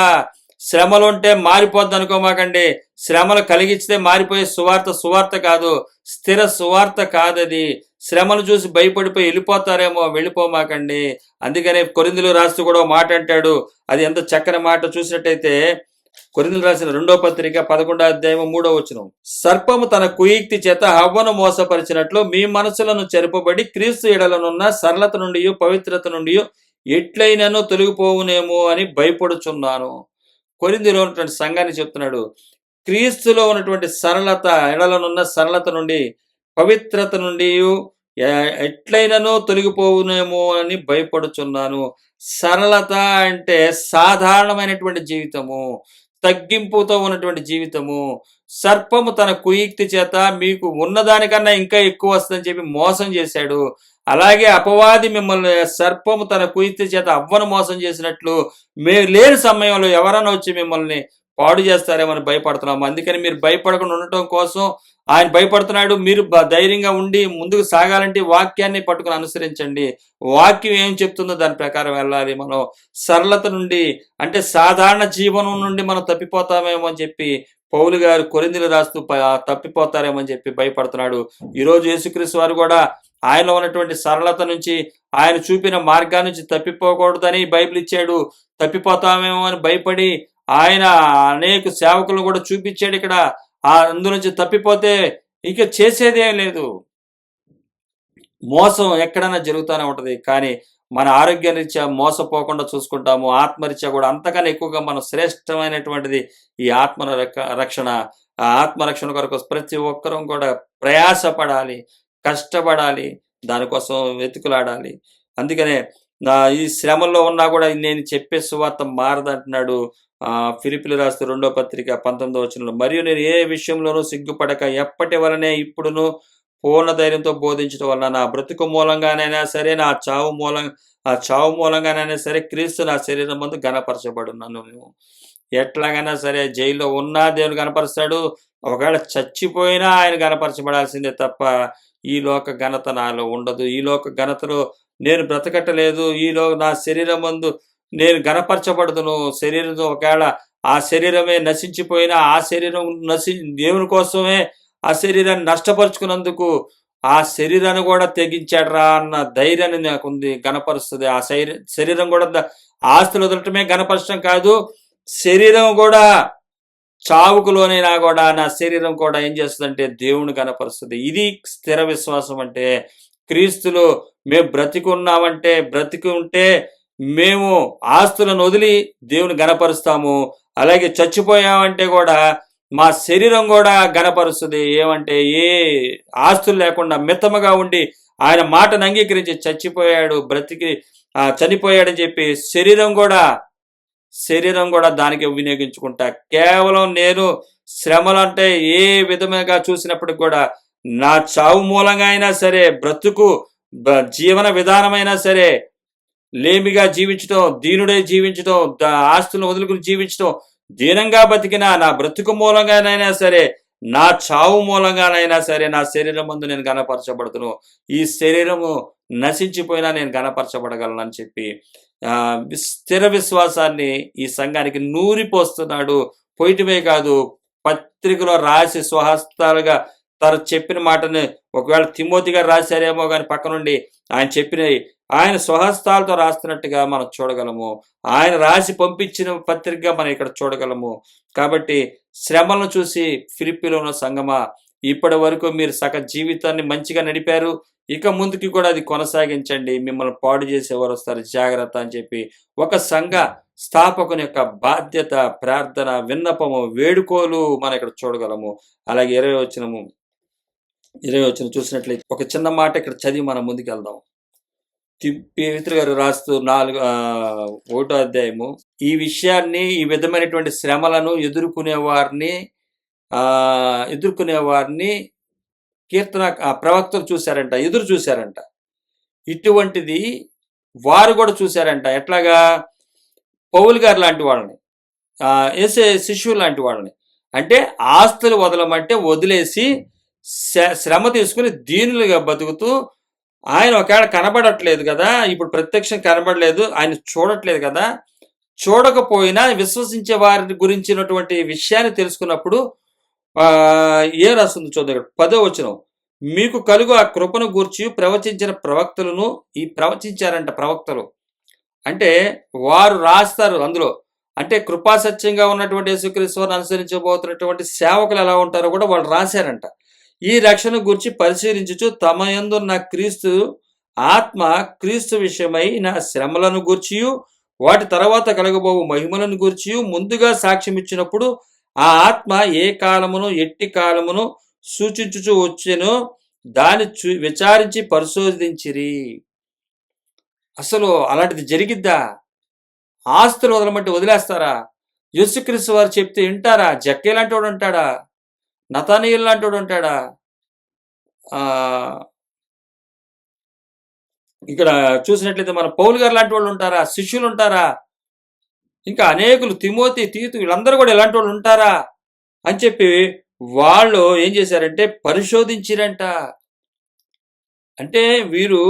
శ్రమలు ఉంటే మారిపోద్ది అనుకోమాకండి. శ్రమలు కలిగిస్తే మారిపోయే సువార్త కాదు, స్థిర సువార్త కాదది. శ్రమలు చూసి భయపడిపోయి వెళ్ళిపోతారేమో, వెళ్ళిపోమాకండి. అందుకనే కొరింథీయులకు రాస్తూ కూడా మాట అంటాడు, అది ఎంత చక్కని మాట. చూసినట్టయితే కొరింథీయులకు రాసిన 2వ పత్రిక 11వ అధ్యాయం 3వ వచనం, సర్పము తన కుయుక్తి చేత హవ్వను మోసపరిచినట్లు మీ మనసులను చెరపబడి క్రీస్తు ఎడలనున్న సరళత నుండి పవిత్రత నుండి ఎట్లయినను తొలగిపోవునేమో అని భయపడుచున్నాను. కొరింథీలో ఉన్నటువంటి సంఘాన్ని చెప్తున్నాడు, క్రీస్తులో ఉన్నటువంటి సరళత, ఎడలనున్న సరళత నుండి పవిత్రత నుండి ఎట్లయినను తొలగిపోవునేమో అని భయపడుచున్నాను. సరళత అంటే సాధారణమైనటువంటి జీవితము, తగ్గింపుతో ఉన్నటువంటి జీవితము. సర్పము తన కుయుక్తి చేత మీకు ఉన్నదానికన్నా ఇంకా ఎక్కువ వస్తుందని చెప్పి మోసం చేశాడు. అలాగే అపవాది మిమ్మల్ని సర్పము తన కుయుక్తి చేత అవ్వను మోసం చేసినట్లు మీరు లేని సమయంలో ఎవరైనా వచ్చి మిమ్మల్ని పాడు చేస్తారేమని భయపడుతున్నాము. అందుకని మీరు భయపడకుండా ఉండటం కోసం ఆయన భయపడుతున్నాడు. మీరు ధైర్యంగా ఉండి ముందుకు సాగాలంటే వాక్యాన్ని పట్టుకుని అనుసరించండి. వాక్యం ఏం చెప్తుందో దాని ప్రకారం వెళ్ళాలి. మనం సరళత నుండి అంటే సాధారణ జీవనం నుండి మనం తప్పిపోతామేమో అని చెప్పి పౌలు గారు కొరింథీయులకు రాస్తూ తప్పిపోతారేమో అని చెప్పి భయపడుతున్నాడు. ఈరోజు యేసుక్రీస్తు వారు కూడా ఆయనలో ఉన్నటువంటి సరళత నుంచి, ఆయన చూపిన మార్గాన్ని నుంచి తప్పిపోకూడదని బైబిల్ ఇచ్చాడు. తప్పిపోతామేమో అని భయపడి ఆయన అనేక సేవకులను కూడా చూపించాడు. ఇక్కడ అందు నుంచి తప్పిపోతే ఇక చేసేదేం లేదు. మోసం ఎక్కడైనా జరుగుతూనే ఉంటది. కానీ మన ఆరోగ్య రీత్యా మోసపోకుండా చూసుకుంటాము. ఆత్మరీత్యా కూడా అంతకన్నా ఎక్కువగా మనం శ్రేష్టమైనటువంటిది ఈ రక్షణ. ఆ ఆత్మరక్షణ కొరకు ప్రతి ఒక్కరూ కూడా ప్రయాసపడాలి, కష్టపడాలి, దానికోసం వెతుకులాడాలి. అందుకనే ఈ శ్రమల్లో ఉన్నా కూడా నేను చెప్పే సువార్త మారదంటున్నాడు. ఫిలిప్పీయులకు రాస్తూ 2వ పత్రిక 19వ వచనంలో, మరియు నేను ఏ విషయంలోనూ సిగ్గుపడక ఎప్పటి వలనే ఇప్పుడును పూర్ణ ధైర్యంతో బోధించడం వలన నా బ్రతుకు మూలంగానైనా సరే, నా చావు మూలంగానైనా సరే క్రీస్తు నా శరీరం ముందు గణపరచబడున్నాను. ఎట్లాగైనా సరే జైల్లో ఉన్నా దేవుని గణపరుస్తాడు. ఒకవేళ చచ్చిపోయినా ఆయన గణపరచబడాల్సిందే తప్ప ఈ లోక ఘనత నాలో ఉండదు. ఈ లోక ఘనతలో నేను బ్రతకట్టలేదు. నా శరీరం ముందు నేను గణపరచబడదును. శరీరంతో ఒకవేళ ఆ శరీరమే నశించిపోయినా ఆ శరీరం దేవుని కోసమే ఆ శరీరాన్ని నష్టపరుచుకున్నందుకు ఆ శరీరాన్ని కూడా తెగించాడరా అన్న ధైర్యాన్ని నాకుంది. గణపరుస్తుంది ఆ శరీరం కూడా. ఆస్తులు వదలటమే గణపరచడం కాదు, శరీరం కూడా చావుకు లోనైనా కూడా నా శరీరం కూడా ఏం చేస్తుందంటే దేవుని గణపరుస్తుంది. ఇది స్థిర విశ్వాసం. అంటే క్రీస్తులో మేము బ్రతికి ఉంటే మేము ఆస్తులను వదిలి దేవుని గణపరుస్తాము. అలాగే చచ్చిపోయామంటే కూడా మా శరీరం కూడా గణపరుస్తుంది. ఏమంటే ఏ ఆస్తులు లేకుండా మితముగా ఉండి ఆయన మాటను అంగీకరించి చనిపోయాడని చెప్పి శరీరం కూడా దానికి వినియోగించుకుంటా. కేవలం నేను శ్రమలు అంటే ఏ విధముగా చూసినప్పటికి కూడా నా చావు మూలంగా అయినా సరే, జీవన విధానమైనా సరే, లేమిగా జీవించడం, దీనుడై జీవించడం, ఆస్తులను వదులుకుని జీవించడం, దీనంగా బతికినా నా బ్రతుకు మూలంగానైనా సరే, నా చావు మూలంగానైనా సరే నా శరీరం ముందు నేను గణపరచబడుతును. ఈ శరీరము నశించిపోయినా నేను గణపరచబడగలను అని చెప్పి స్థిర విశ్వాసాన్ని ఈ సంఘానికి నూరిపోస్తున్నాడు. పోయిటమే కాదు, పత్రికలో రాసి స్వహస్తాలుగా తను చెప్పిన మాటని ఒకవేళ తిమోతి గారు రాశారేమో కానీ పక్క నుండి ఆయన చెప్పిన ఆయన స్వహస్తాలతో రాస్తున్నట్టుగా మనం చూడగలము. ఆయన రాసి పంపించిన పత్రికగా మనం ఇక్కడ చూడగలము. కాబట్టి శ్రమలను చూసి ఫిలిప్పీలో ఉన్న సంగమా, ఇప్పటి వరకు మీరు జీవితాన్ని మంచిగా నడిపారు. ఇక ముందుకి కూడా అది కొనసాగించండి. మిమ్మల్ని పాడు చేసేవారు వస్తారు, జాగ్రత్త అని చెప్పి ఒక సంఘ స్థాపకుని యొక్క బాధ్యత, ప్రార్థన, విన్నపము, వేడుకోలు మనం ఇక్కడ చూడగలము. అలాగే 20 వచనం చూసినట్లయితే ఒక చిన్న మాట ఇక్కడ చదివి మనం ముందుకెళ్దాం. పేతురు గారు రాస్తూ 1వ అధ్యాయము, ఈ విషయాన్ని, ఈ విధమైనటువంటి శ్రమలను ఎదుర్కొనే వారిని కీర్తన ప్రవక్తలు చూశారంట, ఎదురు చూశారంట. ఇటువంటిది వారు కూడా చూశారంట. ఎట్లాగా? పౌలు గారు లాంటి వాళ్ళని, యేసే శిష్యులు లాంటి వాళ్ళని. అంటే ఆస్తులు వదలమంటే వదిలేసి శ్రమ తీసుకుని దీనులుగా బతుకుతూ, ఆయన ఒకవేళ కనబడట్లేదు కదా, ఇప్పుడు ప్రత్యక్షం కనబడలేదు, ఆయన చూడట్లేదు కదా, చూడకపోయినా విశ్వసించే వారి గురించినటువంటి విషయాన్ని తెలుసుకున్నప్పుడు ఏం రాస్తుంది చూద్దాం. 10వ వచనం, మీకు కలుగు ఆ కృపను గూర్చి ప్రవచించిన ప్రవక్తలను, ఈ ప్రవచించారంట ప్రవక్తలు అంటే వారు రాస్తారు అందులో. అంటే కృపాసత్యంగా ఉన్నటువంటి యేసుక్రీస్తు వారిని అనుసరించబోతున్నటువంటి సేవకులు ఎలా ఉంటారో కూడా వాళ్ళు రాశారంట. ఈ రక్షణ గురించి పరిశీలించుచు తమ యందున్న క్రీస్తు ఆత్మ క్రీస్తు విషయమై నా శ్రమలను గూర్చియు వాటి తర్వాత కలగబోవు మహిమలను గూర్చియు ముందుగా సాక్ష్యం ఇచ్చినప్పుడు ఆ ఆత్మ ఏ కాలమును ఎట్టి కాలమును సూచించుచు వచ్చెనో దాన్ని విచారించి పరిశోధించిరి. అసలు అలాంటిది జరిగిద్దా? ఆస్తులు వదలమంటే వదిలేస్తారా? యేసుక్రీస్తు వారు చెప్తే వింటారా? జక్కే లాంటి వాడు ఉంటాడా? నతానీయులు లాంటి వాడు ఉంటాడా? ఇక్కడ చూసినట్లయితే మన పౌలు గారు లాంటి వాళ్ళు ఉంటారా? శిష్యులు ఉంటారా? ఇంకా అనేకులు, తిమోతి, తీతు, వీళ్ళందరూ కూడా ఇలాంటి వాళ్ళు ఉంటారా అని చెప్పి వాళ్ళు ఏం చేశారంటే పరిశోధించిరంట. అంటే వీరు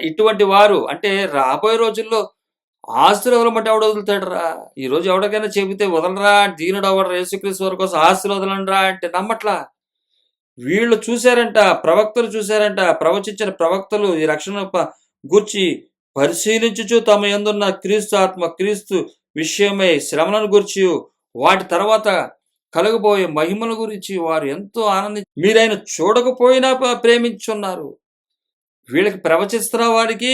ఇటువంటి వారు అంటే రాబోయే రోజుల్లో ఆస్తులు వదలమంటే ఎవడు వదులుతాడు రా? ఈరోజు ఎవరికైనా చెబితే వదలరా, దీనుడు ఎవరు, యేసుక్రీస్తు వారి కోసం ఆస్తులు వదలండి రా అంటే నమ్మట్లా. వీళ్ళు చూశారంట, ప్రవక్తలు చూశారంట, ప్రవచించిన ప్రవక్తలు ఈ రక్షణ గూర్చి పరిశీలించుచు తమ యందున్న క్రీస్తు ఆత్మ క్రీస్తు విషయమై శ్రమలను గురించి వాటి తర్వాత కలగబోయే మహిమల గురించి వారు ఎంతో మీరైనా చూడకపోయినా ప్రేమించున్నారు. వీళ్ళకి ప్రవచిస్తున్న వాడికి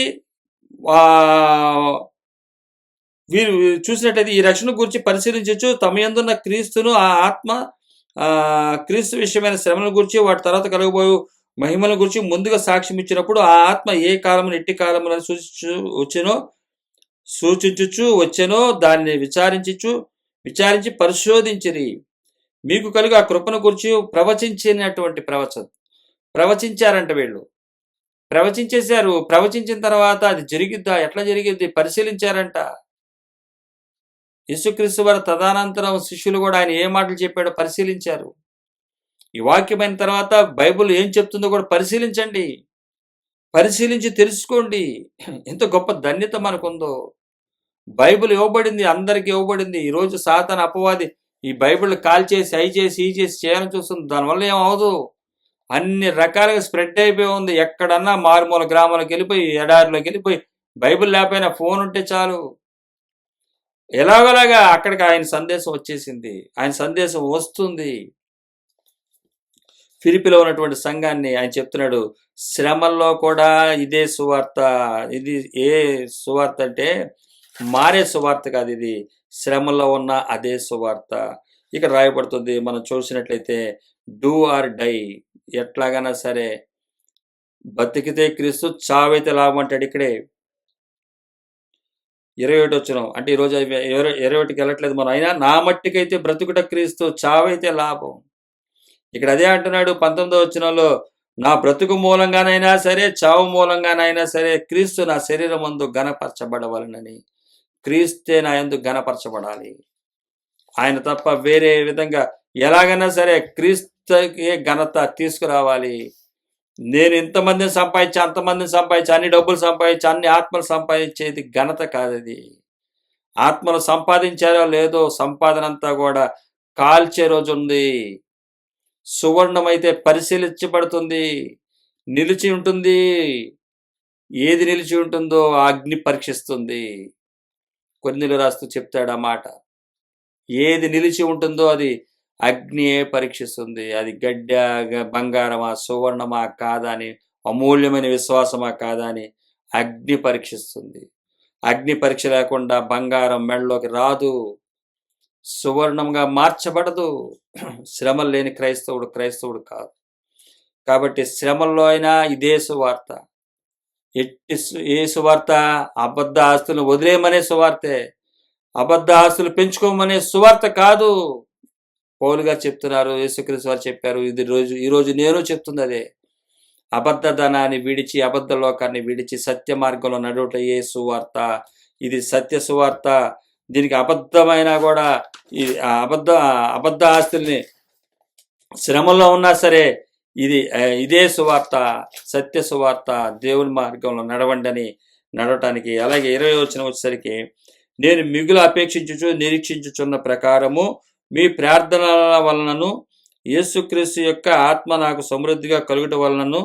వీరు చూసినట్టయితే ఈ రక్షణ గురించి పరిశీలించచ్చు తమ యందున్న క్రీస్తును ఆ ఆత్మ క్రీస్తు విషయమైన శ్రమల గురించి వాటి తర్వాత కలగబోయే మహిమల గురించి ముందుగా సాక్ష్యం ఇచ్చినప్పుడు ఆ ఆత్మ ఏ కాలమును ఎట్టి కాలములను సూచించుచు వచ్చెనో దాన్ని విచారించి పరిశోధించిరి. మీకు కలుగు ఆ కృపను గురించి ప్రవచించినటువంటి ప్రవచించారంట. వీళ్ళు ప్రవచించేశారు. ప్రవచించిన తర్వాత అది జరిగిద్దా, ఎట్లా జరిగిద్ది పరిశీలించారంట. యేసుక్రీస్తు వారు తదనంతరం శిష్యులు కూడా ఆయన ఏ మాటలు చెప్పాడో పరిశీలించారు. ఈ వాక్యమైన తర్వాత బైబిల్ ఏం చెప్తుందో కూడా పరిశీలించండి, పరిశీలించి తెలుసుకోండి. ఎంత గొప్ప ధన్యత మనకుందో. బైబిల్ ఇవ్వబడింది, అందరికి ఇవ్వబడింది. ఈరోజు సాతాను అపవాది ఈ బైబిల్ కాల్చేసి అయి చేసి ఈ చేసి చేయాలని చూస్తుంది. దానివల్ల ఏమవదు, అన్ని రకాలుగా స్ప్రెడ్ అయిపోయి ఉంది. ఎక్కడన్నా మారుమూల గ్రామాలకు వెళ్ళిపోయి, ఎడారిలోకి వెళ్ళిపోయి, బైబిల్ లేకపోయినా ఫోన్ ఉంటే చాలు, ఎలాగోలాగా అక్కడికి ఆయన సందేశం వచ్చేసింది, ఆయన సందేశం వస్తుంది. ఫిలిప్పీలో ఉన్నటువంటి సంఘాన్ని ఆయన చెప్తున్నాడు, శ్రమల్లో కూడా ఇదే సువార్త. ఇది ఏ సువార్త అంటే మారే సువార్త కాదు, ఇది శ్రమల్లో ఉన్న అదే సువార్త. ఇక్కడ రాయబడుతుంది, మనం చూసినట్లయితే డూ ఆర్ డై, ఎట్లాగైనా సరే బతికితే క్రీస్తు, చావైతే లాభం అంటాడు. ఇక్కడే 21 వచనం అంటే ఈరోజు 21కి వెళ్ళట్లేదు మనం, అయినా నా మట్టికైతే బ్రతుకుట క్రీస్తు, చావైతే లాభం. ఇక్కడ అదే అంటున్నాడు 19వ వచనంలో, నా బ్రతుకు మూలంగానైనా సరే చావు మూలంగానైనా సరే క్రీస్తు నా శరీరం ముందు ఘనపరచబడవలనని. క్రీస్తే నా యందు ఘనపరచబడాలి. ఆయన తప్ప వేరే విధంగా ఎలాగైనా సరే క్రీస్తుకే ఘనత తీసుకురావాలి. నేను ఇంతమందిని సంపాదించి అంతమందిని సంపాదించి అన్ని డబ్బులు సంపాదించి అన్ని ఆత్మలు సంపాదించేది ఘనత కాదది. ఆత్మలు సంపాదించారో లేదో సంపాదన అంతా కూడా కాల్చే రోజు ఉంది. సువర్ణమైతే పరిశీలించబడుతుంది, నిలిచి ఉంటుంది. ఏది నిలిచి ఉంటుందో ఆ అగ్ని పరీక్షిస్తుంది. కొరింథీయులకు రాస్తూ చెప్తాడు ఆ మాట. ఏది నిలిచి ఉంటుందో అది అగ్నియే పరీక్షిస్తుంది. అది గడ్డా, బంగారమా, సువర్ణమా కాదా అని, అమూల్యమైన విశ్వాసమా కాదా అని అగ్ని పరీక్షిస్తుంది. అగ్ని పరీక్ష లేకుండా బంగారం మెడలోకి రాదు, సువర్ణంగా మార్చబడదు. శ్రమలు లేని క్రైస్తవుడు కాదు. కాబట్టి శ్రమల్లో అయినా ఇదే సువార్త. ఏ సువార్త? అబద్ధ ఆస్తులను వదిలేయమనే సువార్తే. అబద్ధ ఆస్తులు పెంచుకోమనే సువార్త కాదు. పౌలు గారు చెప్తున్నారు, యేసుక్రీస్తు వారు చెప్పారు. ఈరోజు నేను చెప్తుంది అదే. అబద్ధ ధనాన్ని విడిచి, అబద్ధ లోకాన్ని విడిచి సత్య మార్గంలో నడువుట ఏ సువార్త. ఇది సత్య సువార్త. దీనికి అబద్ధమైనా కూడా ఈ అబద్ధ ఆస్తుల్ని శ్రమలో ఉన్నా సరే ఇదే సువార్త, సత్య సువార్త. దేవుని మార్గంలో నడవటానికి. అలాగే 20వ వచనం వచ్చేసరికి, నేను మిగులు అపేక్షించుచు నిరీక్షించుచున్న ప్రకారము మీ ప్రార్థనల వలనను యేసుక్రీస్తు యొక్క ఆత్మ నాకు సమృద్ధిగా కలుగుట వలనను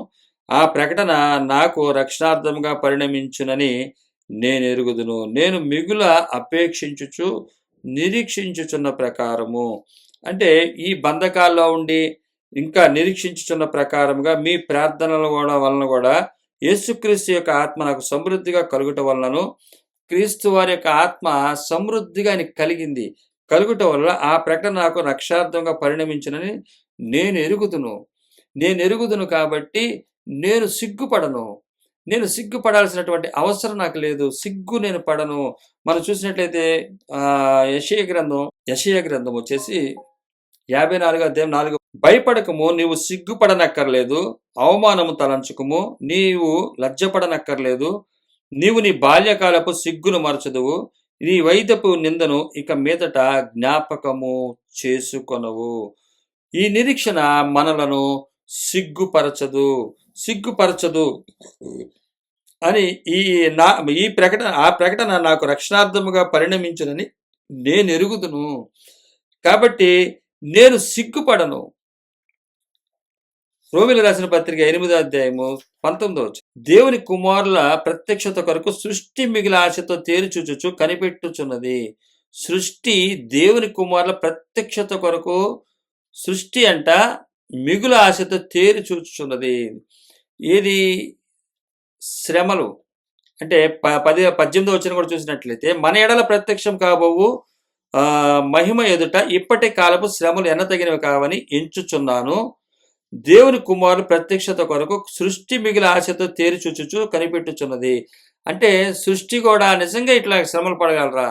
ఆ ప్రకటన నాకు రక్షణార్థంగా పరిణమించునని నేను ఎరుగుదును. నేను మిగుల అపేక్షించుచు నిరీక్షించుచున్న ప్రకారము అంటే ఈ బంధకాల్లో ఉండి ఇంకా నిరీక్షించుచున్న ప్రకారముగా మీ ప్రార్థనల వలన కూడా యేసుక్రీస్తు యొక్క ఆత్మ నాకు సమృద్ధిగా కలుగుట వలనను, క్రీస్తు వారి యొక్క ఆత్మ సమృద్ధిగా కలిగింది. కలుగుట వల్ల ఆ ప్రకటన నాకు రక్షార్థంగా పరిణమించునని నేను ఎరుగుదును కాబట్టి నేను సిగ్గుపడను. నేను సిగ్గుపడాల్సినటువంటి అవసరం నాకు లేదు. సిగ్గు నేను పడను. మనం చూసినట్లయితే యెషయా గ్రంథం వచ్చేసి 54వ అధ్యాయం 4. భయపడకము, నీవు సిగ్గుపడనక్కర్లేదు. అవమానము తలంచుకుము, నీవు లజ్జపడనక్కర్లేదు. నీవు నీ బాల్యకాలపు సిగ్గును మరచదువు. నీ వైద్యపు నిందను ఇక మీదట జ్ఞాపకము చేసుకొనవు. ఈ నిరీక్షణ మనలను సిగ్గుపరచదు అని ఆ ప్రకటన నాకు రక్షణార్థముగా పరిణమించునని నేను ఎరుగుదును. కాబట్టి నేను సిగ్గుపడను. రోమీయులకు రాసిన పత్రిక 8వ అధ్యాయము 19వ వచనం, దేవుని కుమారుల ప్రత్యక్షత కొరకు సృష్టి మిగిలిన ఆశతో తేరిచూచుచు కనిపెట్టుచున్నది. సృష్టి దేవుని కుమారుల ప్రత్యక్షత కొరకు సృష్టి అంట మిగుల ఆశతో తేరి చూచుచున్నది. ఏది? శ్రమలు. అంటే 18వ వచనం కూడా చూసినట్లయితే, మన ఎడల ప్రత్యక్షం కాబోవు మహిమ ఎదుట ఇప్పటి కాలపు శ్రమలు ఎన్నతగినవి కావని ఎంచుచున్నాను. దేవుని కుమారులు ప్రత్యక్షత కొరకు సృష్టి మిగిలిన ఆశతో తేరి చూచుచు కనిపెట్టుచున్నది. అంటే సృష్టి కూడా నిజంగా ఇట్లా శ్రమలు పడగలరా?